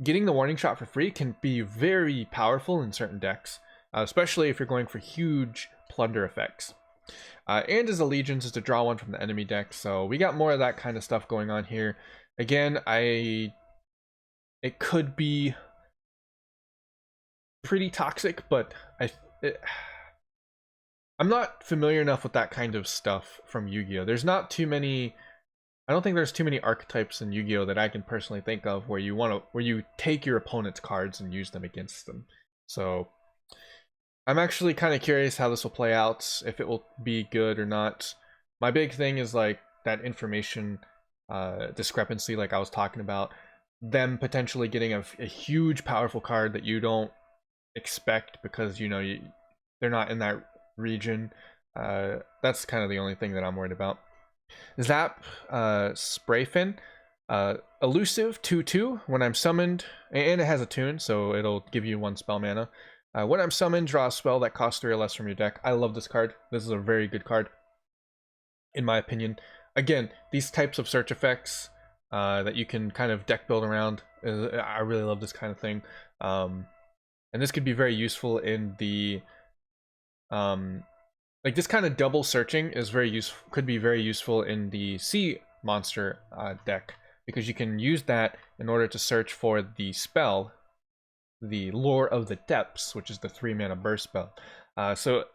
[SPEAKER 1] getting the warning shot for free can be very powerful in certain decks, especially if you're going for huge plunder effects. And his Allegiance is to draw 1 from the enemy deck, so we got more of that kind of stuff going on here. Again, it could be pretty toxic, but I'm not familiar enough with that kind of stuff from Yu-Gi-Oh! I don't think there's too many archetypes in Yu-Gi-Oh! That I can personally think of where you take your opponent's cards and use them against them. So I'm actually kind of curious how this will play out, if it will be good or not. My big thing is like that information discrepancy, like I was talking about, them potentially getting a huge powerful card that you don't expect because they're not in that region. That's kind of the only thing that I'm worried about. Zap, Sprayfin, elusive 2/2. When I'm summoned, and it has a tune, so it'll give you 1 spell mana. When I'm summoned, draw a spell that costs 3 or less from your deck. I love this card. This is a very good card, in my opinion. Again, these types of search effects that you can kind of deck build around, I really love this kind of thing. And this could be very useful in the like this kind of double searching is could be very useful in the sea monster deck, because you can use that in order to search for the spell, the Lore of the Depths, which is the 3 mana burst spell. So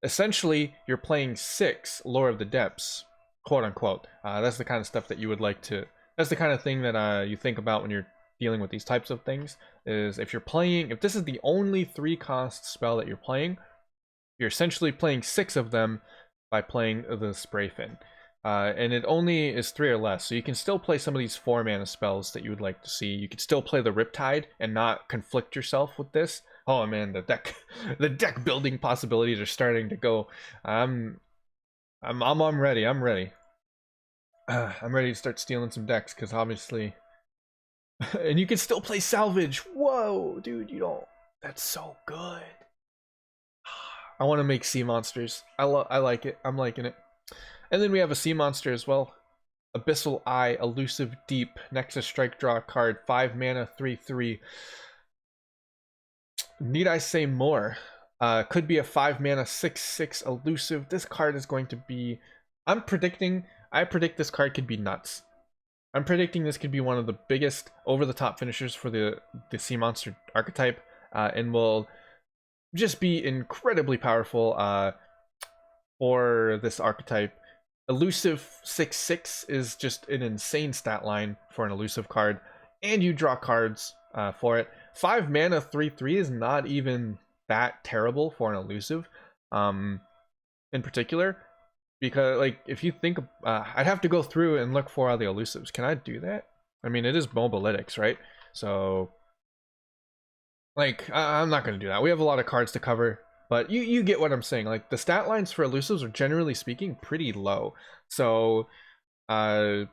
[SPEAKER 1] essentially you're playing 6 Lore of the Depths, quote unquote. That's the kind of stuff that you would like to, that's the kind of thing that you think about when you're dealing with these types of things, is if this is the only 3-cost spell that you're playing, you're essentially playing 6 of them by playing the Sprayfin. And it only is 3 or less, so you can still play some of these 4 mana spells that you would like to see. You could still play the Riptide and not conflict yourself with this. Oh man, the deck building possibilities are starting to go. I'm ready. I'm ready to start stealing some decks because obviously, and you can still play salvage. Whoa, dude, you don't. That's so good. I want to make sea monsters. I like it. I'm liking it. And then we have a sea monster as well. Abyssal Eye, Elusive Deep, Nexus Strike, draw a card, 5 mana, 3/3. Need I say more? Could be a 5 mana, 6/6 elusive. This card is going to be. I predict this card could be nuts. I'm predicting this could be one of the biggest over-the-top finishers for the sea monster archetype, and will just be incredibly powerful for this archetype. Elusive 6/6 is just an insane stat line for an elusive card, and you draw cards for it. 5 mana 3/3 is not even that terrible for an elusive, in particular, because like if you think I'd have to go through and look for all the elusives. Can I do that? I mean, it is mobilytics, right? So like I'm not gonna do that. We have a lot of cards to cover. But you get what I'm saying. Like the stat lines for elusives are generally speaking pretty low. So like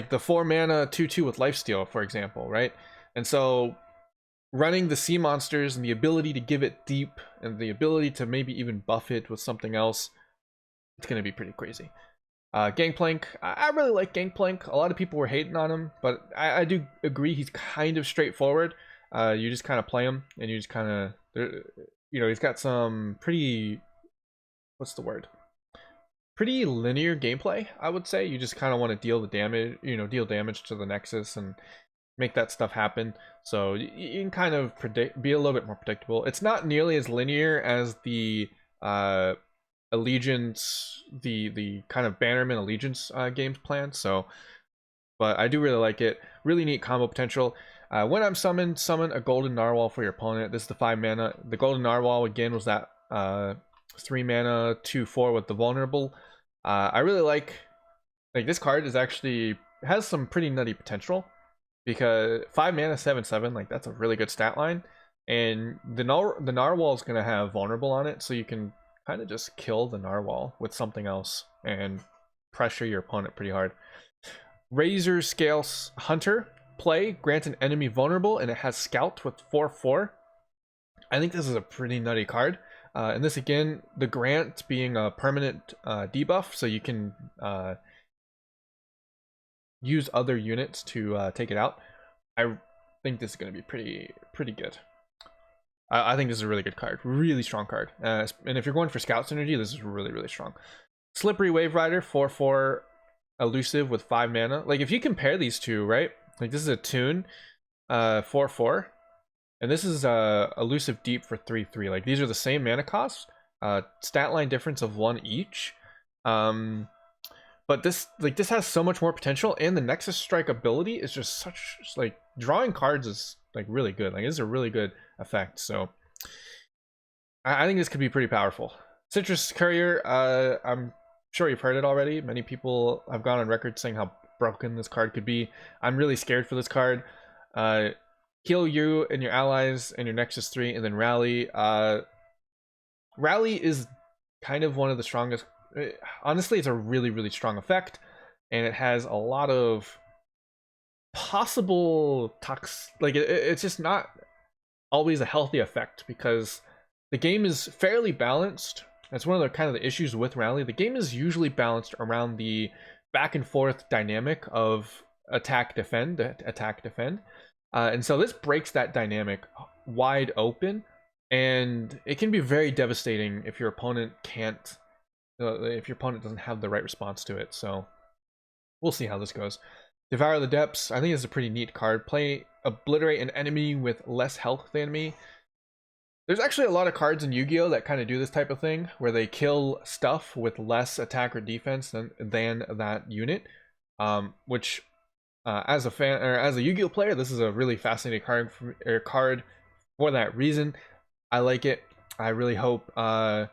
[SPEAKER 1] the 4 mana 2/2 with lifesteal, for example, right? And so running the sea monsters and the ability to give it deep and the ability to maybe even buff it with something else, it's gonna be pretty crazy. Gangplank, I really like Gangplank. A lot of people were hating on him, but I do agree he's kind of straightforward. You just kind of play him and you just kind of, you know, he's got some pretty, what's the word, pretty linear gameplay, I would say. You just kind of want to deal the damage, you know, deal damage to the Nexus and make that stuff happen. So you can kind of be a little bit more predictable. It's not nearly as linear as the Allegiance, the kind of Bannerman Allegiance games plan. So, but I do really like it. Really neat combo potential. When I'm summoned, summon a Golden Narwhal for your opponent. This is the 5 mana. The Golden Narwhal again was that 3 mana 2/4 with the vulnerable. I really like this card is actually has some pretty nutty potential because 5 mana 7/7, like that's a really good stat line, and the Narwhal is gonna have vulnerable on it, so you can kind of just kill the Narwhal with something else and pressure your opponent pretty hard. Razor Scale Hunter. Play, grant an enemy vulnerable, and it has Scout with 4/4. I think this is a pretty nutty card. And this again, the grant being a permanent debuff, so you can use other units to take it out. I think this is going to be pretty good. I think this is a really good card, really strong card. And if you're going for Scout synergy, this is really strong. Slippery Wave Rider, 4/4 elusive with 5 mana. Like if you compare these two, right? Like this is a tune, 4/4, and this is elusive deep for 3/3. Like these are the same mana costs, stat line difference of 1 each. But this has so much more potential, and the Nexus Strike ability is just such like drawing cards is like really good. Like this is a really good effect. So I think this could be pretty powerful. Citrus Courier, I'm sure you've heard it already. Many people have gone on record saying how broken this card could be. I'm really scared for this card. Heal you and your allies and your Nexus 3, and then Rally. Rally is kind of one of the strongest. Honestly, it's a really strong effect, and it has a lot of possible like it's just not always a healthy effect because the game is fairly balanced. That's one of the kind of the issues with Rally. The game is usually balanced around the back and forth dynamic of attack defend, and so this breaks that dynamic wide open, and it can be very devastating if your opponent doesn't have the right response to it. So we'll see how this goes. Devour the Depths, I think it's a pretty neat card. Play, obliterate an enemy with less health than me. There's actually a lot of cards in Yu-Gi-Oh that kind of do this type of thing, where they kill stuff with less attack or defense than that unit. Which, as a fan or as a Yu-Gi-Oh player, this is a really fascinating card for that reason. I like it. I really hope. Man,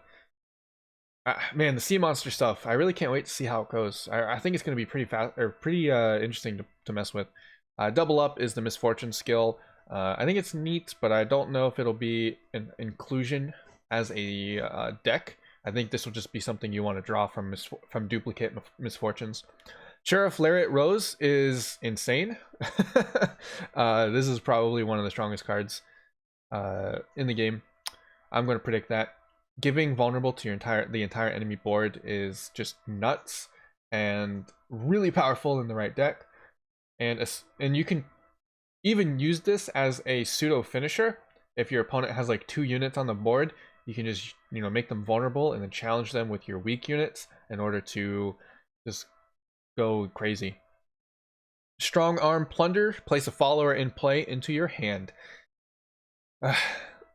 [SPEAKER 1] the sea monster stuff. I really can't wait to see how it goes. I think it's going to be pretty interesting to mess with. Double Up is the Misfortune skill. I think it's neat, but I don't know if it'll be an inclusion as a deck. I think this will just be something you want to draw from duplicate misfortunes. Sheriff Lariat Rose is insane. This is probably one of the strongest cards in the game. I'm going to predict that. Giving vulnerable to the entire enemy board is just nuts and really powerful in the right deck. And you can even use this as a pseudo finisher. If your opponent has like 2 units on the board, you can just, you know, make them vulnerable and then challenge them with your weak units in order to just go crazy. Strong Arm Plunder. Place a follower in play into your hand.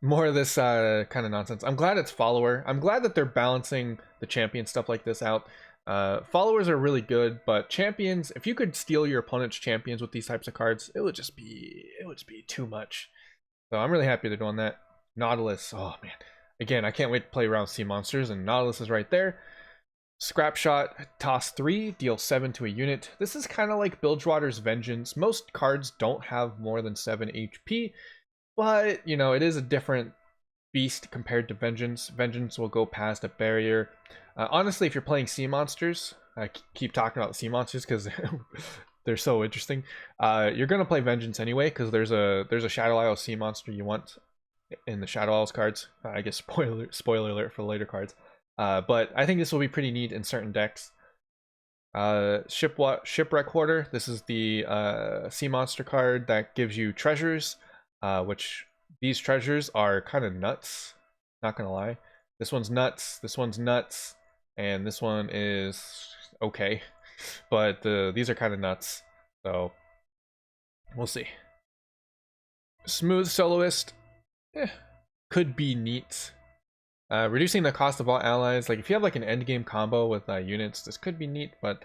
[SPEAKER 1] More of this kind of nonsense. I'm glad it's follower. I'm glad that they're balancing the champion stuff like this out. Followers are really good, but champions, if you could steal your opponent's champions with these types of cards, it would just be too much. So I'm really happy they're doing that. Nautilus, oh man. Again, I can't wait to play around sea monsters, and Nautilus is right there. Scrap Shot, toss 3, deal 7 to a unit. This is kind of like Bilgewater's Vengeance. Most cards don't have more than 7 HP, but, you know, it is a different beast compared to Vengeance. Vengeance will go past a barrier. Honestly, if you're playing sea monsters, I keep talking about sea monsters because they're so interesting. You're gonna play Vengeance anyway because there's a Shadow Isle sea monster you want in the Shadow Isles cards. I guess spoiler alert for later cards. But I think this will be pretty neat in certain decks. Shipwreck Hoarder. This is the sea monster card that gives you treasures, which these treasures are kind of nuts. Not gonna lie. This one's nuts. This one's nuts. And this one is okay. But these are kind of nuts. So we'll see. Smooth Soloist. Could be neat. Reducing the cost of all allies. Like if you have like an endgame combo with units, this could be neat, but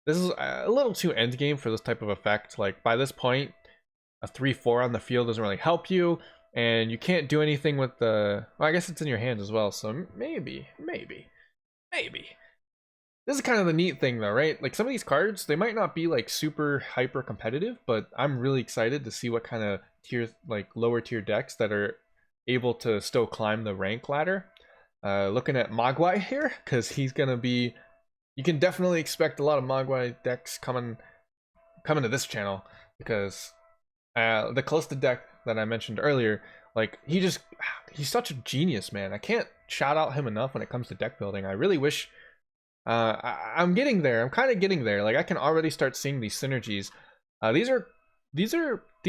[SPEAKER 1] this is a little too endgame for this type of effect. Like by this point, a 3/4 on the field doesn't really help you, and you can't do anything with the... Well, I guess it's in your hand as well, so maybe. This is kind of the neat thing though, right? Like some of these cards, they might not be like super hyper competitive, but I'm really excited to see what kind of lower tier decks that are able to still climb the rank ladder. Looking at Mogwai here, because he's gonna be... You can definitely expect a lot of Mogwai decks coming to this channel, because the Callista deck that I mentioned earlier, like he's such a genius, man. I can't shout out him enough when it comes to deck building. I really wish I'm getting there. I'm kind of getting there. Like I can already start seeing these synergies. These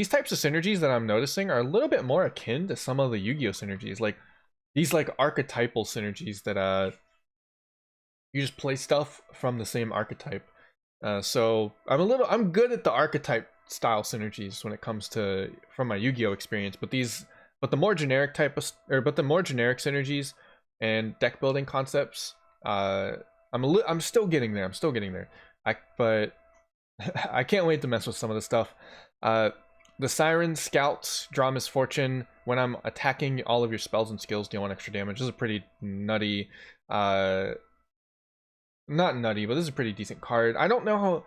[SPEAKER 1] types of synergies that I'm noticing are a little bit more akin to some of the Yu-Gi-Oh synergies. Like these like archetypal synergies that you just play stuff from the same archetype. So I'm good at the archetype style synergies when it comes to from my Yu-Gi-Oh experience, but the more generic synergies and deck building concepts, I'm still getting there. But I can't wait to mess with some of this stuff. The Siren Scouts draw Misfortune. When I'm attacking, all of your spells and skills deal 1 extra damage. This is a pretty nutty, not nutty, but this is a pretty decent card. I don't know how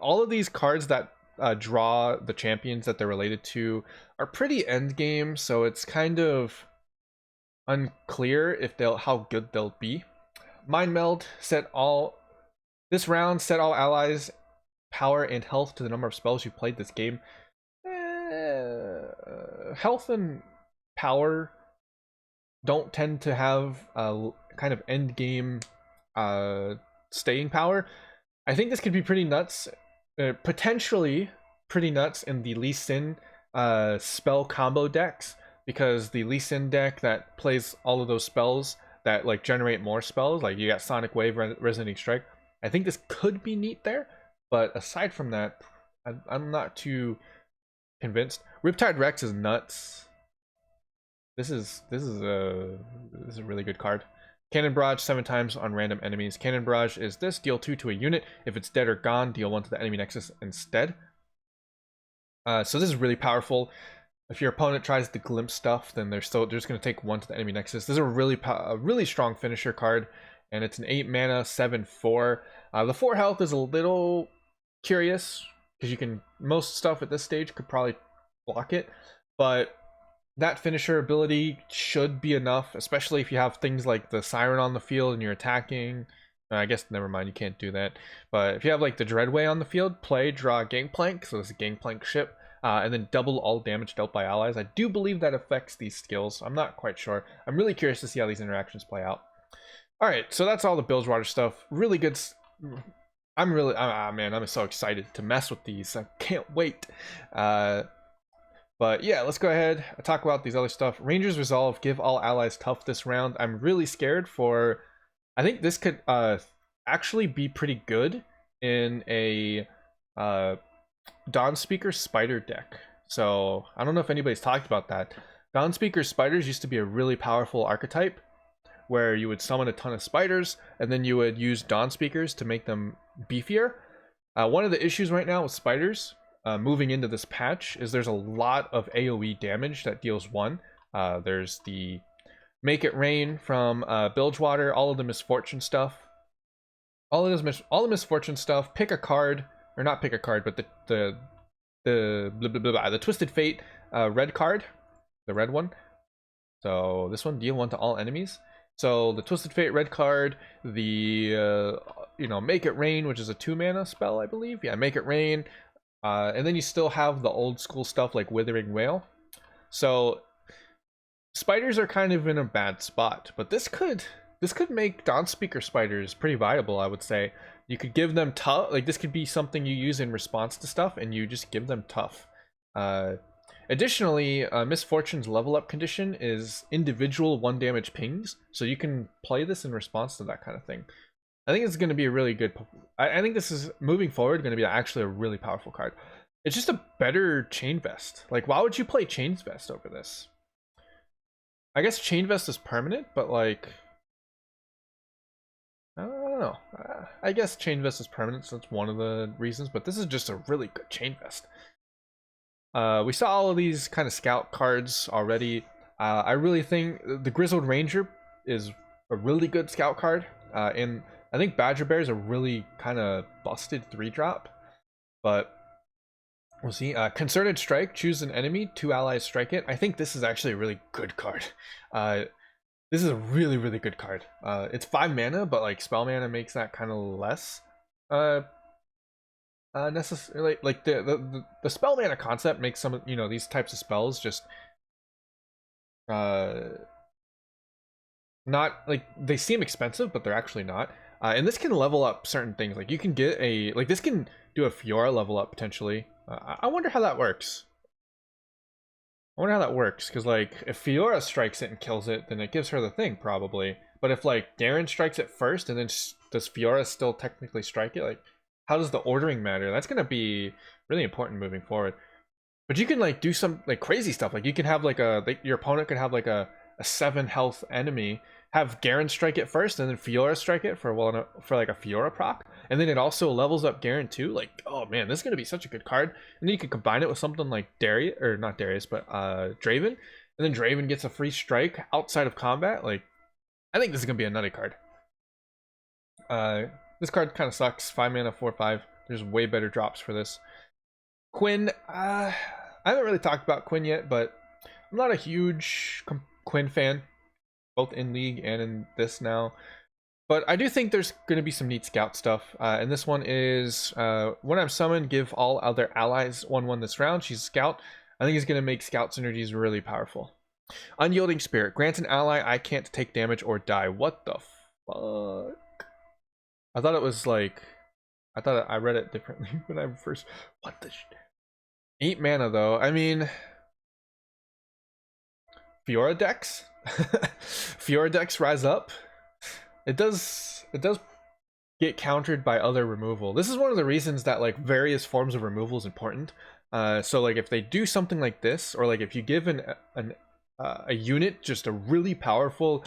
[SPEAKER 1] all of these cards that draw the champions that they're related to are pretty end game, so it's kind of unclear if how good they'll be. Mind Meld. This round set all allies power and health to the number of spells you played this game. Health and power don't tend to have kind of end game staying power. I think this could be pretty nuts, potentially pretty nuts in the Lee Sin spell combo decks, because the Lee Sin deck that plays all of those spells that like generate more spells, like you got Sonic Wave, Resonating Strike. I think this could be neat there, but aside from that, I'm not too convinced. Riptide Rex is nuts. This is a really good card. Cannon Barrage 7 times on random enemies. Cannon Barrage is this: deal 2 to a unit. If it's dead or gone, deal 1 to the enemy nexus instead. So this is really powerful. If your opponent tries to glimpse stuff, then they're just going to take 1 to the enemy nexus. This is a really strong finisher card, and it's an 8 mana 7/4. The 4 health is a little curious because most stuff at this stage could probably block it, but that finisher ability should be enough, especially if you have things like the Siren on the field and you're attacking. I guess, never mind, you can't do that. But if you have like the Dreadway on the field, play, draw Gangplank, so it's a Gangplank ship, and then double all damage dealt by allies. I do believe that affects these skills. I'm not quite sure. I'm really curious to see how these interactions play out. Alright, so that's all the Bilgewater stuff. Really good. I'm really, man, I'm so excited to mess with these. I can't wait. But yeah, let's go ahead and talk about these other stuff. Ranger's Resolve, give all allies tough this round. I'm really scared for... I think this could actually be pretty good in a Dawnspeaker Spider deck. So, I don't know if anybody's talked about that. Dawnspeaker Spiders used to be a really powerful archetype where you would summon a ton of spiders and then you would use Dawnspeakers to make them beefier. One of the issues right now with spiders moving into this patch is there's a lot of AoE damage that deals 1. There's the Make It Rain from Bilgewater, all of the Misfortune stuff. All the Misfortune stuff. Pick a card, or not pick a card, but the Twisted Fate red card, the red one. So this one, deal 1 to all enemies. So the Twisted Fate red card, the Make It Rain, which is a 2-mana spell, I believe. Yeah, Make It Rain. And then you still have the old school stuff like Withering Wail. So spiders are kind of in a bad spot, but this could make Dawnspeaker spiders pretty viable, I would say. You could give them tough, like this could be something you use in response to stuff, and you just give them tough. Additionally, Misfortune's level up condition is individual 1 damage pings, so you can play this in response to that kind of thing. I think it's going to be a really good... I think this is, moving forward, going to be actually a really powerful card. It's just a better Chain Vest. Like, why would you play Chain Vest over this? I guess Chain Vest is permanent, but like... I don't know. I guess Chain Vest is permanent, so that's one of the reasons, but this is just a really good Chain Vest. We saw all of these kind of scout cards already. I really think the Grizzled Ranger is a really good scout card, and I think Badger Bear is a really kind of busted 3-drop, but we'll see. Concerted Strike, choose an enemy, 2 allies strike it. I think this is actually a really good card. This is a really, really good card. It's 5 mana, but like spell mana makes that kind of less necessarily. Like the spell mana concept makes some of these types of spells just not like, they seem expensive, but they're actually not. And this can level up certain things. Like you can get a, like this can do a Fiora level up potentially. I wonder how that works. Because like if Fiora strikes it and kills it, then it gives her the thing probably. But if like Garen strikes it first and then does Fiora still technically strike it? Like how does the ordering matter? That's gonna be really important moving forward. But you can like do some like crazy stuff. Like you can have like your opponent could have like a 7 health enemy, have Garen strike it first, and then Fiora strike it for like a Fiora proc, and then it also levels up Garen too. Like, oh man, this is gonna be such a good card. And then you can combine it with something like Darius, or not Darius, but Draven, and then Draven gets a free strike outside of combat. Like, I think this is gonna be a nutty card. This card kind of sucks. 5 mana, 4/5. There's way better drops for this. Quinn, I haven't really talked about Quinn yet, but I'm not a huge Quinn fan, both in League and in this now. But I do think there's going to be some neat scout stuff. And this one is, when I'm summoned, give all other allies 1/1 this round. She's a scout. I think it's going to make scout synergies really powerful. Unyielding Spirit. Grants an ally I can't take damage or die. What the fuck? I thought it was like... I thought I read it differently when I first... What the... 8 mana though. I mean... Fiora decks? Fiora decks rise up. It does get countered by other removal. This is one of the reasons that like various forms of removal is important. So like if they do something like this, or like if you give a unit just a really powerful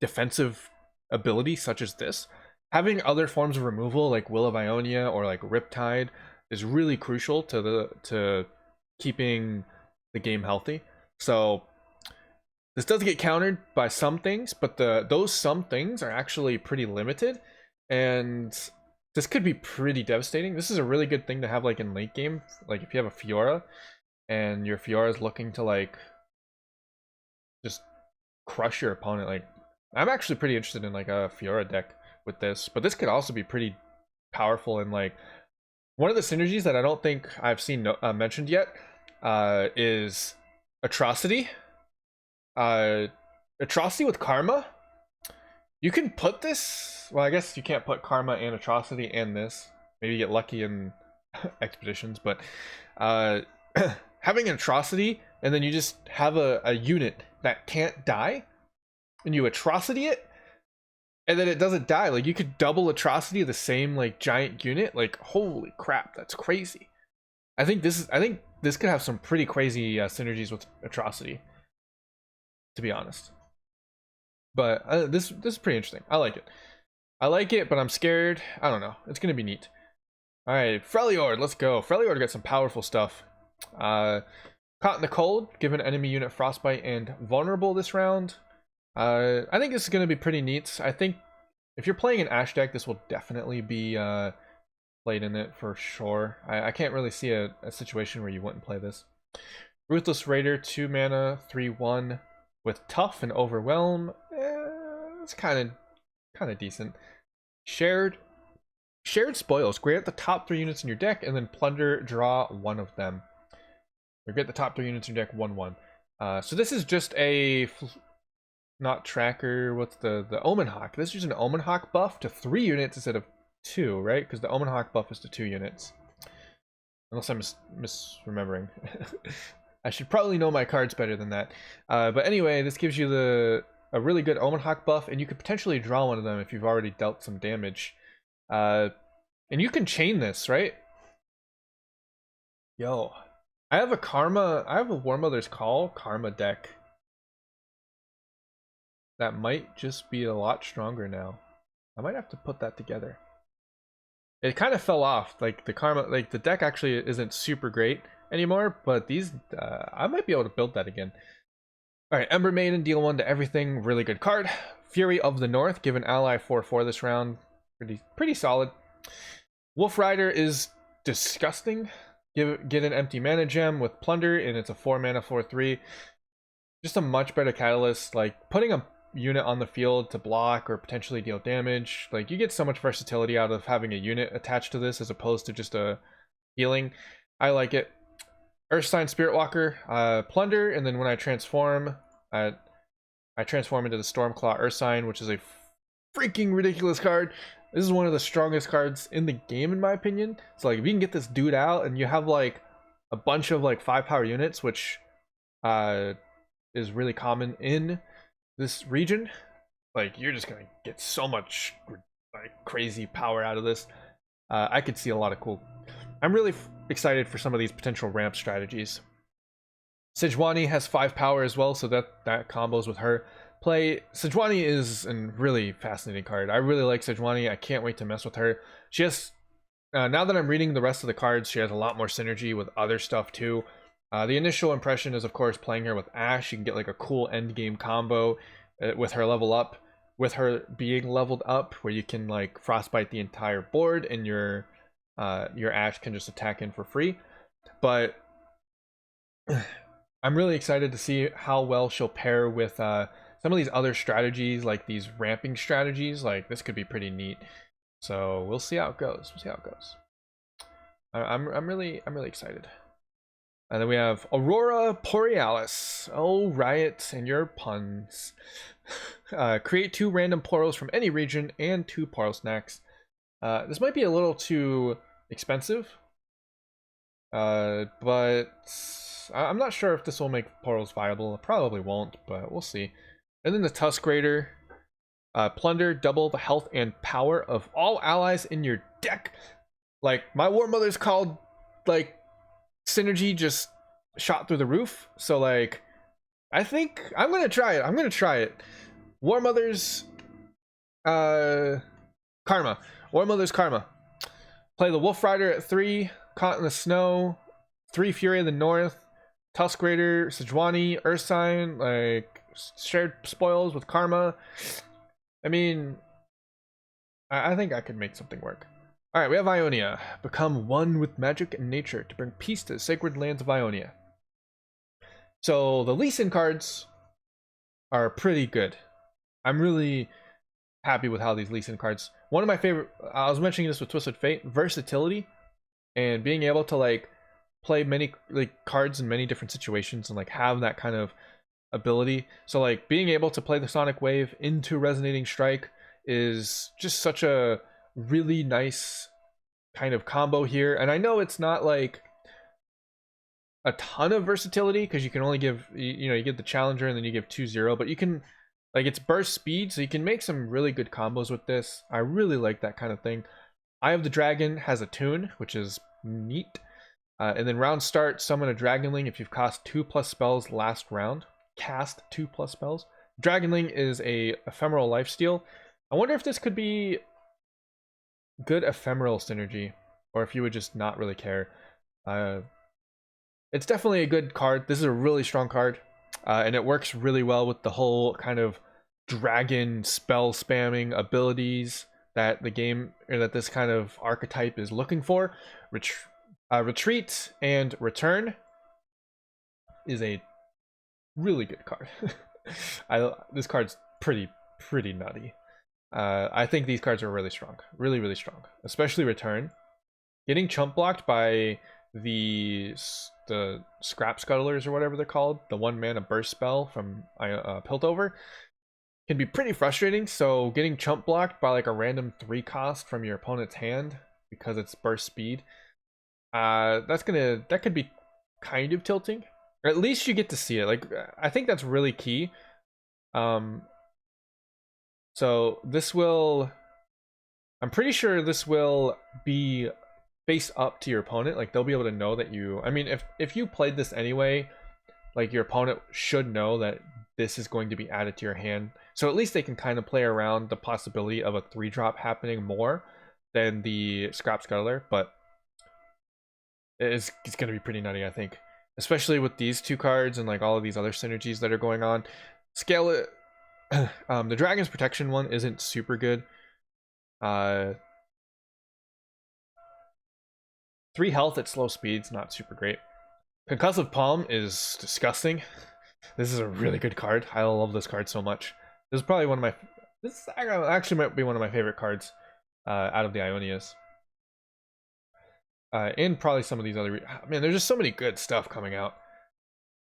[SPEAKER 1] defensive ability such as this, having other forms of removal like Will of Ionia or like Riptide is really crucial to keeping the game healthy. So this does get countered by some things, but those some things are actually pretty limited, and this could be pretty devastating. This is a really good thing to have like in late game, like if you have a Fiora. and your Fiora's looking to like just crush your opponent. Like, I'm actually pretty interested in like a Fiora deck with this, but this could also be pretty powerful. And like one of the synergies that I don't think I've seen mentioned yet is Atrocity. Atrocity with Karma. You can put this. Well, I guess you can't put Karma and Atrocity and this. Maybe you get lucky in expeditions, but having an Atrocity and then you just have a unit that can't die, and you Atrocity it, and then it doesn't die. Like, you could double Atrocity the same like giant unit. Like, holy crap, that's crazy. I think this could have some pretty crazy synergies with Atrocity, to be honest. But this is pretty interesting. I like it. I like it, but I'm scared. I don't know. It's gonna be neat. All right, Freljord, let's go. Freljord got some powerful stuff. Caught in the cold, give an enemy unit frostbite and vulnerable this round. I think this is gonna be pretty neat. I think if you're playing an Ash deck, this will definitely be played in it for sure. I can't really see a situation where you wouldn't play this. Ruthless Raider, 2 mana, 3/1 with Tough and Overwhelm. It's kind of decent. Shared Spoils. Grant the top 3 units in your deck and then plunder, draw 1 of them. Or get the top 3 units in your deck, 1/1. So this is just a not tracker. What's the Omen Hawk? This is just an Omen Hawk buff to 3 units instead of 2, right? Because the Omen Hawk buff is to 2 units. Unless I'm misremembering. I should probably know my cards better than that. But anyway, this gives you a really good Omen Hawk buff, and you could potentially draw 1 of them if you've already dealt some damage. And you can chain this, right? Yo, I have a War Mother's Call Karma deck that might just be a lot stronger now. I might have to put that together. It kind of fell off. Like the Karma, like the deck actually isn't super great anymore, but these I might be able to build that again. All right, Ember Maiden, deal 1 to everything, really good card. Fury of the North, give an ally 4/4 this round, pretty solid. Wolf Rider is disgusting. Get an empty mana gem with Plunder, and it's a 4 mana 4/3. Just a much better catalyst. Like putting a unit on the field to block or potentially deal damage. Like, you get so much versatility out of having a unit attached to this as opposed to just a healing. I like it. Earthsign Spiritwalker, Plunder, and then when I transform, I transform into the Stormclaw Earthsign, which is a freaking ridiculous card. This is one of the strongest cards in the game, in my opinion. So like, if you can get this dude out and you have like a bunch of like 5-power units, which is really common in this region, like, you're just gonna get so much like crazy power out of this. I could see a lot of cool. I'm really excited for some of these potential ramp strategies. Sejuani has 5 power as well, so that combos with her play. Sejuani is a really fascinating card. I really like Sejuani. I can't wait to mess with her. She has now that I'm reading the rest of the cards, she has a lot more synergy with other stuff too. The initial impression is, of course, playing her with Ashe. You can get like a cool end game combo with her level up, with her being leveled up, where you can like frostbite the entire board, and your Ashe can just attack in for free. But I'm really excited to see how well she'll pair with some of these other strategies, like these ramping strategies. Like, this could be pretty neat. So we'll see how it goes. I'm really excited. And then we have Aurora Borealis. Oh, Riot and your puns. Create 2 random portals from any region and 2 portal snacks. This might be a little too expensive, but I'm not sure if this will make portals viable. It probably won't, but we'll see. And then the Tusk Raider. Plunder, double the health and power of all allies in your deck. Like, my War Mother's called, like, synergy just shot through the roof. So like, I think I'm gonna try it. War Mother's Karma. War Mother's Karma. Play the Wolf Rider at 3, Caught in the Snow, 3 Fury of the North, Tusk Raider, Sejuani, Earthsign, like shared spoils with Karma. I mean, I think I could make something work. Alright, we have Ionia. Become one with magic and nature to bring peace to the sacred lands of Ionia. So the Lee Sin cards are pretty good. I'm really happy with how these Lee Sin cards. One of my favorite, I was mentioning this with Twisted Fate, versatility and being able to like play many like cards in many different situations and like have that kind of ability. So like being able to play the Sonic Wave into Resonating Strike is just such a really nice kind of combo here. And I know it's not like a ton of versatility because you can only give, you know, you get the Challenger and then you give 2-0, but you can, like, it's burst speed, so you can make some really good combos with this. I really like that kind of thing. Eye of the Dragon has a tune, which is neat. And then round start, summon a Dragonling if you've cast 2+ spells last round. Cast 2+ spells. Dragonling is a ephemeral lifesteal. I wonder if this could be good ephemeral synergy, or if you would just not really care. It's definitely a good card. This is a really strong card, and it works really well with the whole kind of dragon spell spamming abilities that the game, or that this kind of archetype is looking for. Retreat and Return is a really good card. This card's pretty nutty. I think these cards are really strong, really strong, especially Return. Getting chump blocked by the Scrap Scuttlers or whatever they're called, the 1-mana burst spell from Piltover, can be pretty frustrating. So getting chump blocked by like a random 3 cost from your opponent's hand because it's burst speed, that could be kind of tilting. Or at least you get to see it. Like, I think that's really key. So this will, I'm pretty sure this will be face up to your opponent. Like, they'll be able to know that you, I mean, if you played this anyway, like, your opponent should know that this is going to be added to your hand. So at least they can kind of play around the possibility of a 3-drop happening more than the Scrap Scuttler, but it's going to be pretty nutty, I think. Especially with these 2 cards and like all of these other synergies that are going on. Scale it. The Dragon's Protection one isn't super good. 3 health at slow speed's not super great. Concussive Palm is disgusting. This is a really good card. I love this card so much. This is probably one of my, this actually might be one of my favorite cards out of the Ionias. And probably some of these other, man, there's just so many good stuff coming out.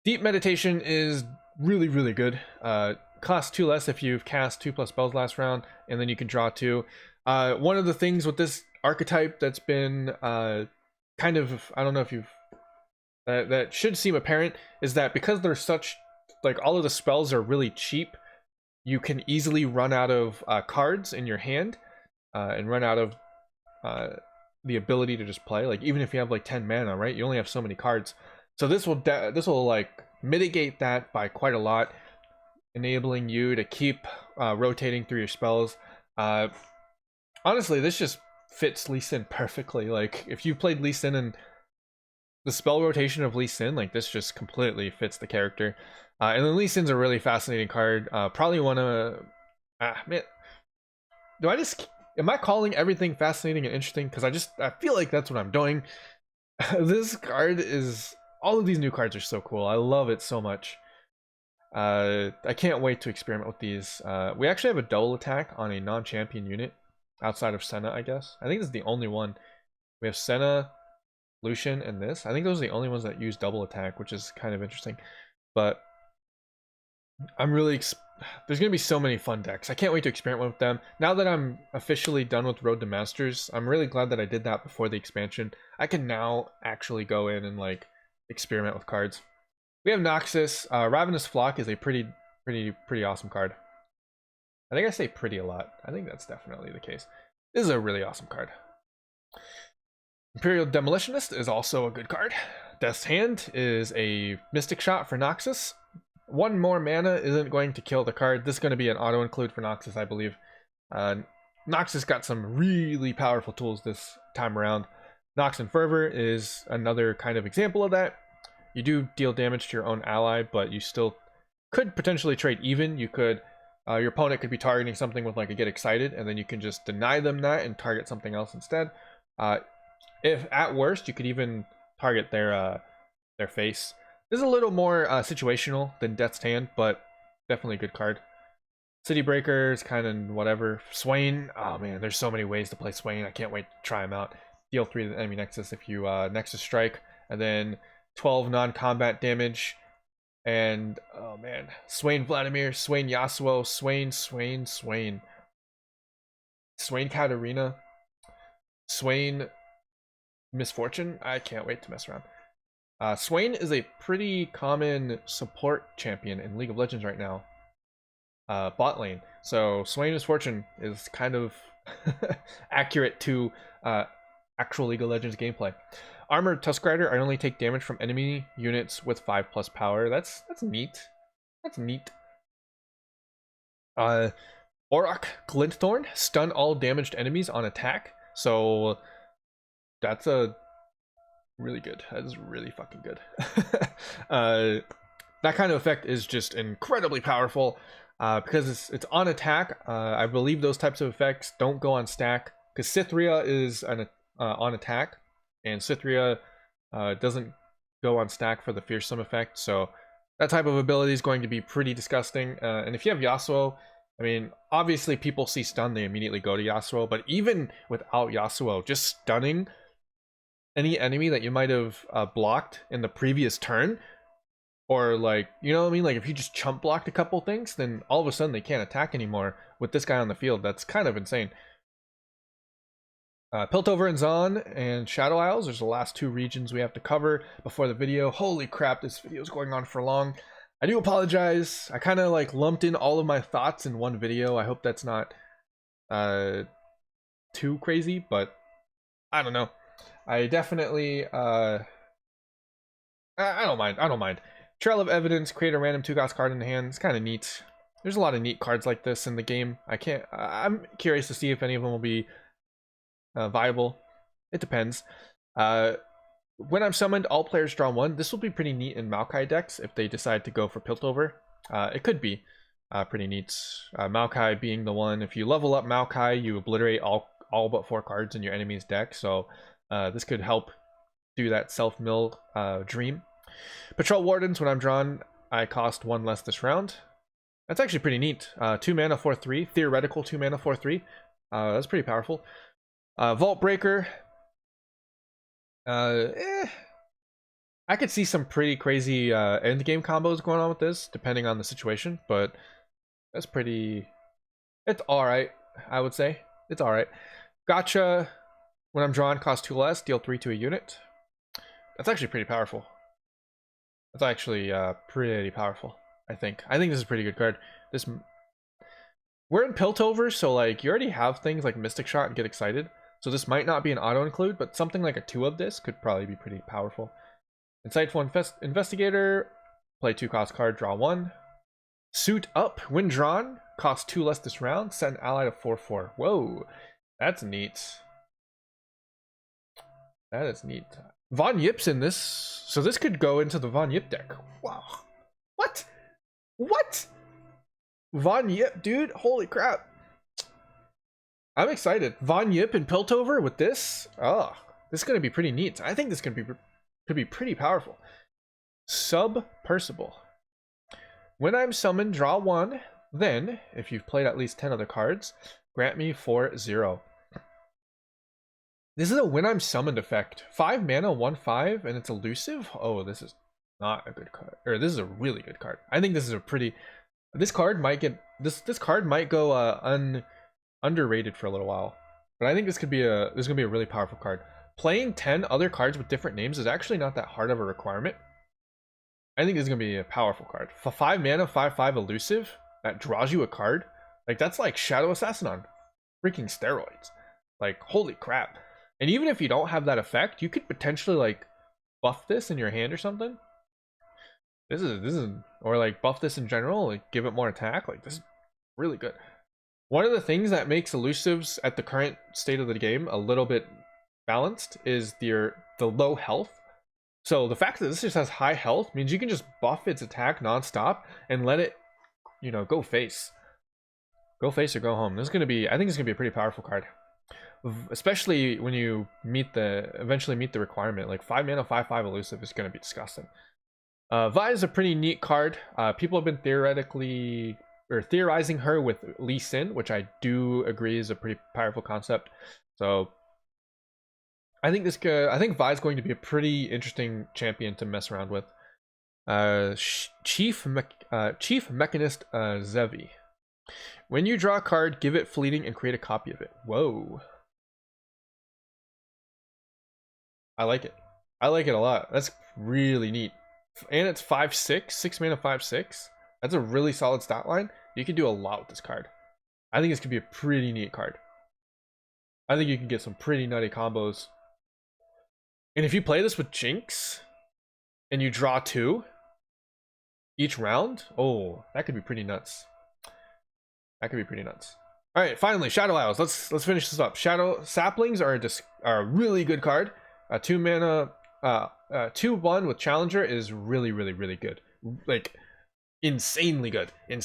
[SPEAKER 1] Deep Meditation is really good. Costs 2 less if you've cast 2+ spells last round, and then you can draw 2. One of the things with this archetype that's been kind of, I don't know if you've, that should seem apparent, is that because they're such, like, all of the spells are really cheap, you can easily run out of cards in your hand, and run out of the ability to just play. Like, even if you have like 10 mana, right, you only have so many cards. So this will like mitigate that by quite a lot, enabling you to keep rotating through your spells. Honestly, this just fits Lee Sin perfectly. Like, if you played Lee Sin and the spell rotation of Lee Sin, like, this just completely fits the character. And then Lee Sin's a really fascinating card. Probably one of, man, am I calling everything fascinating and interesting? Because I feel like that's what I'm doing. This card is, all of these new cards are so cool. I love it so much. I can't wait to experiment with these. We actually have a double attack on a non-champion unit outside of Senna, I guess. I think this is the only one. We have Senna, Lucian, and this. I think those are the only ones that use double attack, which is kind of interesting. But I'm really, there's going to be so many fun decks. I can't wait to experiment with them. Now that I'm officially done with Road to Masters, I'm really glad that I did that before the expansion. I can now actually go in and like experiment with cards. We have Noxus. Ravenous Flock is a pretty awesome card. I think I say pretty a lot. I think that's definitely the case. This is a really awesome card. Imperial Demolitionist is also a good card. Death's Hand is a Mystic Shot for Noxus. 1 more mana isn't going to kill the card. This is going to be an auto include for Noxus, I believe. Noxus got some really powerful tools this time around. Nox and Fervor is another kind of example of that. You do deal damage to your own ally, but you still could potentially trade even. You could, your opponent could be targeting something with like a Get Excited, and then you can just deny them that and target something else instead. If at worst, you could even target their face. This is a little more situational than Death's Hand, but definitely a good card. City Breakers, kind of whatever. Swain, oh man, there's so many ways to play Swain. I can't wait to try them out. Deal 3 to the enemy Nexus if you Nexus Strike, and then 12 non-combat damage. And oh man, Swain Vladimir, Swain Yasuo, Swain Katarina, Swain Misfortune. I can't wait to mess around. Swain is a pretty common support champion in League of Legends right now. Bot lane. So Swain Misfortune is kind of accurate to actual League of Legends gameplay. Armored Tusk Rider, I only take damage from enemy units with 5+ power. That's neat. That's neat. Auroch Glintthorn, stun all damaged enemies on attack. So that's a really good. That is really fucking good. That kind of effect is just incredibly powerful because it's on attack. I believe those types of effects don't go on stack because Cythria is on attack, and Cythria doesn't go on stack for the fearsome effect. So that type of ability is going to be pretty disgusting. And if you have Yasuo, I mean, obviously people see stun, they immediately go to Yasuo, but even without Yasuo, just stunning any enemy that you might have blocked in the previous turn, or like, you know what I mean, like if you just chump blocked a couple things, then all of a sudden they can't attack anymore with this guy on the field. That's kind of insane. Piltover and Zon and Shadow Isles, there's the last 2 regions we have to cover before the video. Holy crap, this video is going on for long. I do apologize. I kind of like lumped in all of my thoughts in one video. I hope that's not too crazy, but I don't know. I definitely I don't mind. Trail of Evidence, create a random 2-cost card in the hand. It's kind of neat. There's a lot of neat cards like this in the game. I'm curious to see if any of them will be viable. It depends. When I'm summoned, all players draw 1. This will be pretty neat in Maokai decks if they decide to go for Piltover. It could be pretty neat. Maokai being the one, if you level up Maokai, you obliterate all but 4 cards in your enemy's deck. So this could help do that self-mill dream. Patrol Wardens, when I'm drawn, I cost 1 less this round. That's actually pretty neat. 2 mana 4/3, theoretical 2 mana 4/3. That's pretty powerful. Vault Breaker. I could see some pretty crazy end game combos going on with this, depending on the situation, but that's pretty. It's alright, I would say. It's alright. Gotcha. When I'm drawn, cost 2 less, deal 3 to a unit. That's actually pretty powerful. That's actually pretty powerful, I think. I think this is a pretty good card. We're in Piltover, so like you already have things like Mystic Shot and Get Excited. So this might not be an auto-include, but something like a 2 of this could probably be pretty powerful. Insightful Investigator, play 2-cost card, draw 1. Suit Up, when drawn, cost 2 less this round, set an ally to 4/4. Whoa, that's neat. That is neat. Von Yip's in this, so this could go into the Von Yip deck. Wow. What? What? Von Yip, dude, holy crap. I'm excited. Von Yip and Piltover with this? Oh, this is going to be pretty neat. I think this could be pretty powerful. Sub Percival. When I'm summoned, draw 1. Then, if you've played at least 10 other cards, grant me 4/0. This is a when I'm summoned effect. 5 mana, 1/5, and it's elusive? Oh, this is not a good card. Or this is a really good card. I think this is a pretty... This card might get... This card might go underrated for a little while. But I think this is gonna be a really powerful card. Playing 10 other cards with different names is actually not that hard of a requirement. I think this is gonna be a powerful card. For 5 mana, 5/5 elusive, that draws you a card. Like, that's like Shadow Assassin on freaking steroids. Like, holy crap. And even if you don't have that effect, you could potentially like buff this in your hand or something. This is or like buff this in general, like give it more attack. Like, this is really good. One of the things that makes elusives at the current state of the game a little bit balanced is the low health. So the fact that this just has high health means you can just buff its attack nonstop and let it, you know, go face. Go face or go home. This is gonna be, I think it's gonna be a pretty powerful card. Especially when you eventually meet the requirement. Like 5 mana, 5/5 elusive is gonna be disgusting. Vi is a pretty neat card. People have been theorizing her with Lee Sin, which I do agree is a pretty powerful concept. So I think Vi is going to be a pretty interesting champion to mess around with. Chief Mechanist Zevi. When you draw a card, give it fleeting and create a copy of it. Whoa. I like it. I like it a lot. That's really neat. And it's 5/6, 6 mana 5/6. That's a really solid stat line. You can do a lot with this card. I think this could be a pretty neat card. I think you can get some pretty nutty combos. And if you play this with Jinx and you draw 2 each round, oh, that could be pretty nuts. That could be pretty nuts. All right, finally, Shadow Isles. Let's finish this up. Shadow Saplings are a really good card. 2 mana, 2/1 with Challenger is really good. Like insanely good. And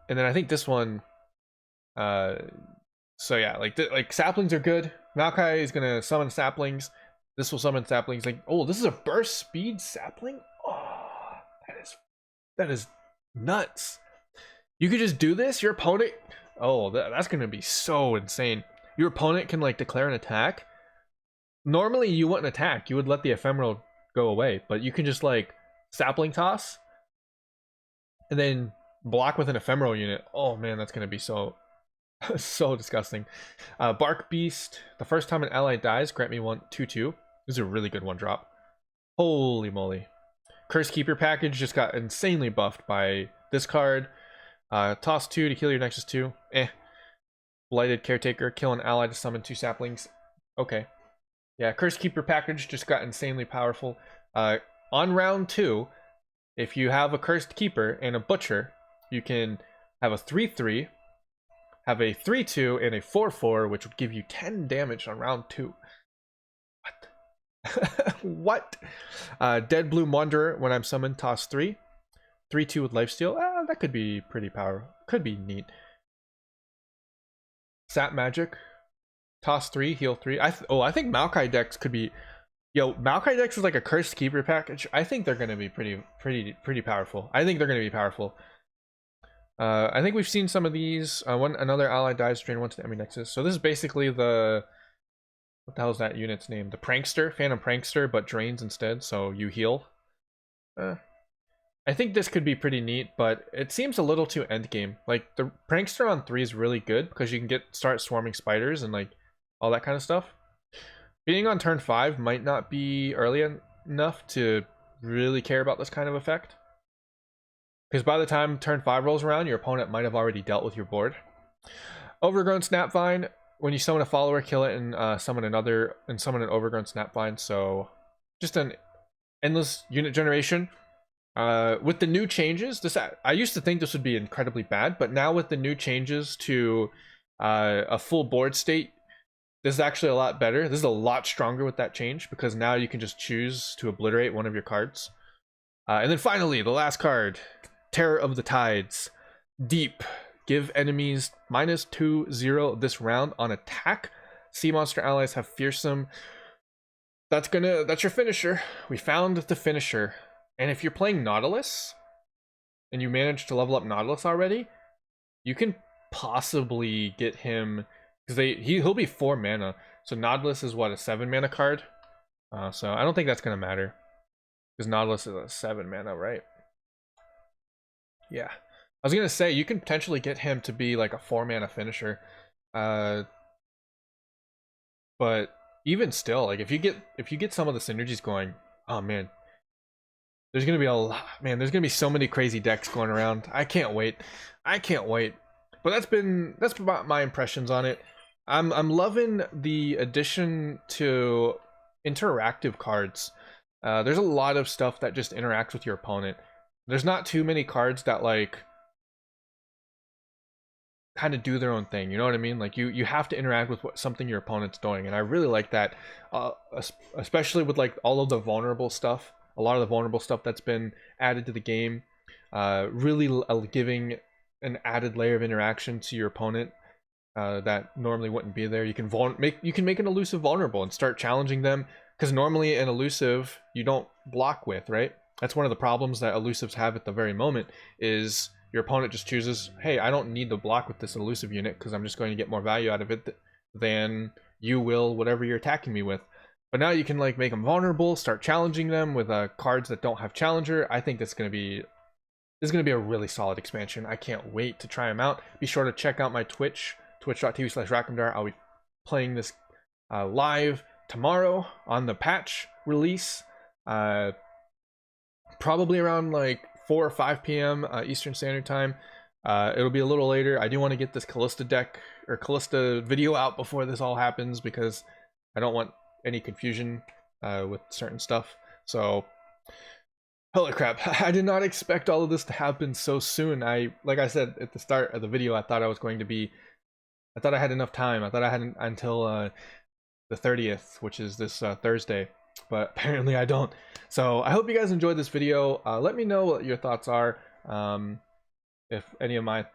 [SPEAKER 1] then I think this one. So yeah, like saplings are good. Maokai is gonna summon saplings. This will summon saplings. Like, oh, this is a burst speed sapling. Oh, that is nuts. You could just do this. Your opponent. Oh, that's gonna be so insane. Your opponent can like declare an attack. Normally, you wouldn't attack. You would let the ephemeral go away, but you can just like sapling toss, and then block with an ephemeral unit. Oh man, that's gonna be so so disgusting. Bark Beast. The first time an ally dies, grant me 1/2/2. This is a really good 1-drop. Holy moly. Curse Keeper package just got insanely buffed by this card. Toss 2 to kill your Nexus 2. Blighted Caretaker. Kill an ally to summon 2 saplings. Okay. Yeah, Curse Keeper package just got insanely powerful. On round 2, if you have a Cursed Keeper and a Butcher, you can have a 3/3, have a 3/2, and a 4/4, which would give you 10 damage on round 2. What? Dead Blue Wanderer, when I'm summoned, toss 3. 3/2 with lifesteal. That could be pretty powerful. Could be neat. Sap Magic. Toss 3, heal 3. I think Maokai decks could be... Yo, Maokai decks is like a Cursed Keeper package. I think they're going to be pretty powerful. I think they're going to be powerful. I think we've seen some of these. When another ally dies, drain 1 to the enemy Nexus. So this is basically the... What the hell is that unit's name? The Prankster, Phantom Prankster, but drains instead, so you heal. I think this could be pretty neat, but it seems a little too endgame. Like, the Prankster on 3 is really good because you can start swarming spiders and like all that kind of stuff. Being on turn 5 might not be early enough to really care about this kind of effect. Because by the time turn 5 rolls around, your opponent might have already dealt with your board. Overgrown Snapvine. When you summon a follower, kill it and summon an overgrown Snapvine. So just an endless unit generation. With the new changes, I used to think this would be incredibly bad, but now with the new changes to a full board state, this is actually a lot better. This is a lot stronger with that change because now you can just choose to obliterate one of your cards. And then finally, the last card, Terror of the Tides. Deep. Give enemies -2/0 this round on attack. Sea monster allies have fearsome. That's your finisher. We found the finisher. And if you're playing Nautilus and you manage to level up Nautilus already, you can possibly get him because he'll be 4 mana. So Nautilus is what, a 7 mana card? So I don't think that's gonna matter because Nautilus is a 7 mana, right? Yeah. I was gonna say you can potentially get him to be like a 4 mana finisher, but even still, like if you get some of the synergies going, oh man, there's gonna be a lot. Man, there's gonna be so many crazy decks going around. I can't wait. But that's about my impressions on it. I'm loving the addition to interactive cards. There's a lot of stuff that just interacts with your opponent. There's not too many cards that like kind of do their own thing, you know what I mean? Like you have to interact with something your opponent's doing, and I really like that, especially with like all of the vulnerable stuff, a lot of the vulnerable stuff that's been added to the game, really giving an added layer of interaction to your opponent that normally wouldn't be there. You can make an elusive vulnerable and start challenging them, because normally an elusive you don't block with, right? That's one of the problems that elusives have at the very moment, is your opponent just chooses, hey, I don't need to block with this elusive unit because I'm just going to get more value out of it than you will whatever you're attacking me with. But now you can like make them vulnerable, start challenging them with cards that don't have challenger. I think this is going to be a really solid expansion. I can't wait to try them out. Be sure to check out my Twitch, twitch.tv/Rackhamdar. I'll be playing this live tomorrow on the patch release, probably around like 4 or 5 p.m. Eastern Standard Time. It'll be a little later. I do want to get this Callista deck or Callista video out before this all happens, because I don't want any confusion with certain stuff. So, holy crap, I did not expect all of this to happen so soon. Like I said at the start of the video, I thought I had enough time. I thought I had until the 30th, which is this Thursday, but apparently I don't. So I hope you guys enjoyed this video. Let me know what your thoughts are. If any of my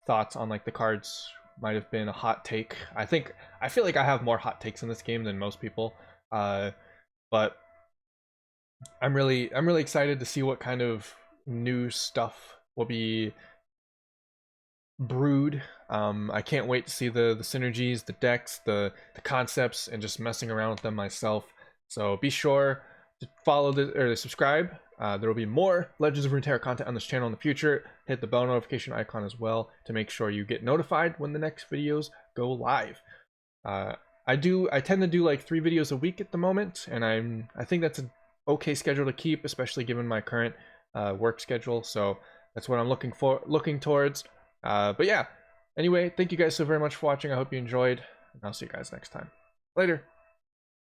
[SPEAKER 1] thoughts on like the cards might have been a hot take. I feel like I have more hot takes in this game than most people. But I'm really excited to see what kind of new stuff will be brewed. I can't wait to see the synergies, the decks, the concepts, and just messing around with them myself. So be sure to follow or subscribe. There will be more Legends of Runeterra content on this channel in the future. Hit the bell notification icon as well to make sure you get notified when the next videos go live. I tend to do like 3 videos a week at the moment, and I think that's an okay schedule to keep, especially given my current work schedule. So that's what I'm looking towards. But yeah, anyway, thank you guys so very much for watching. I hope you enjoyed, and I'll see you guys next time. Later.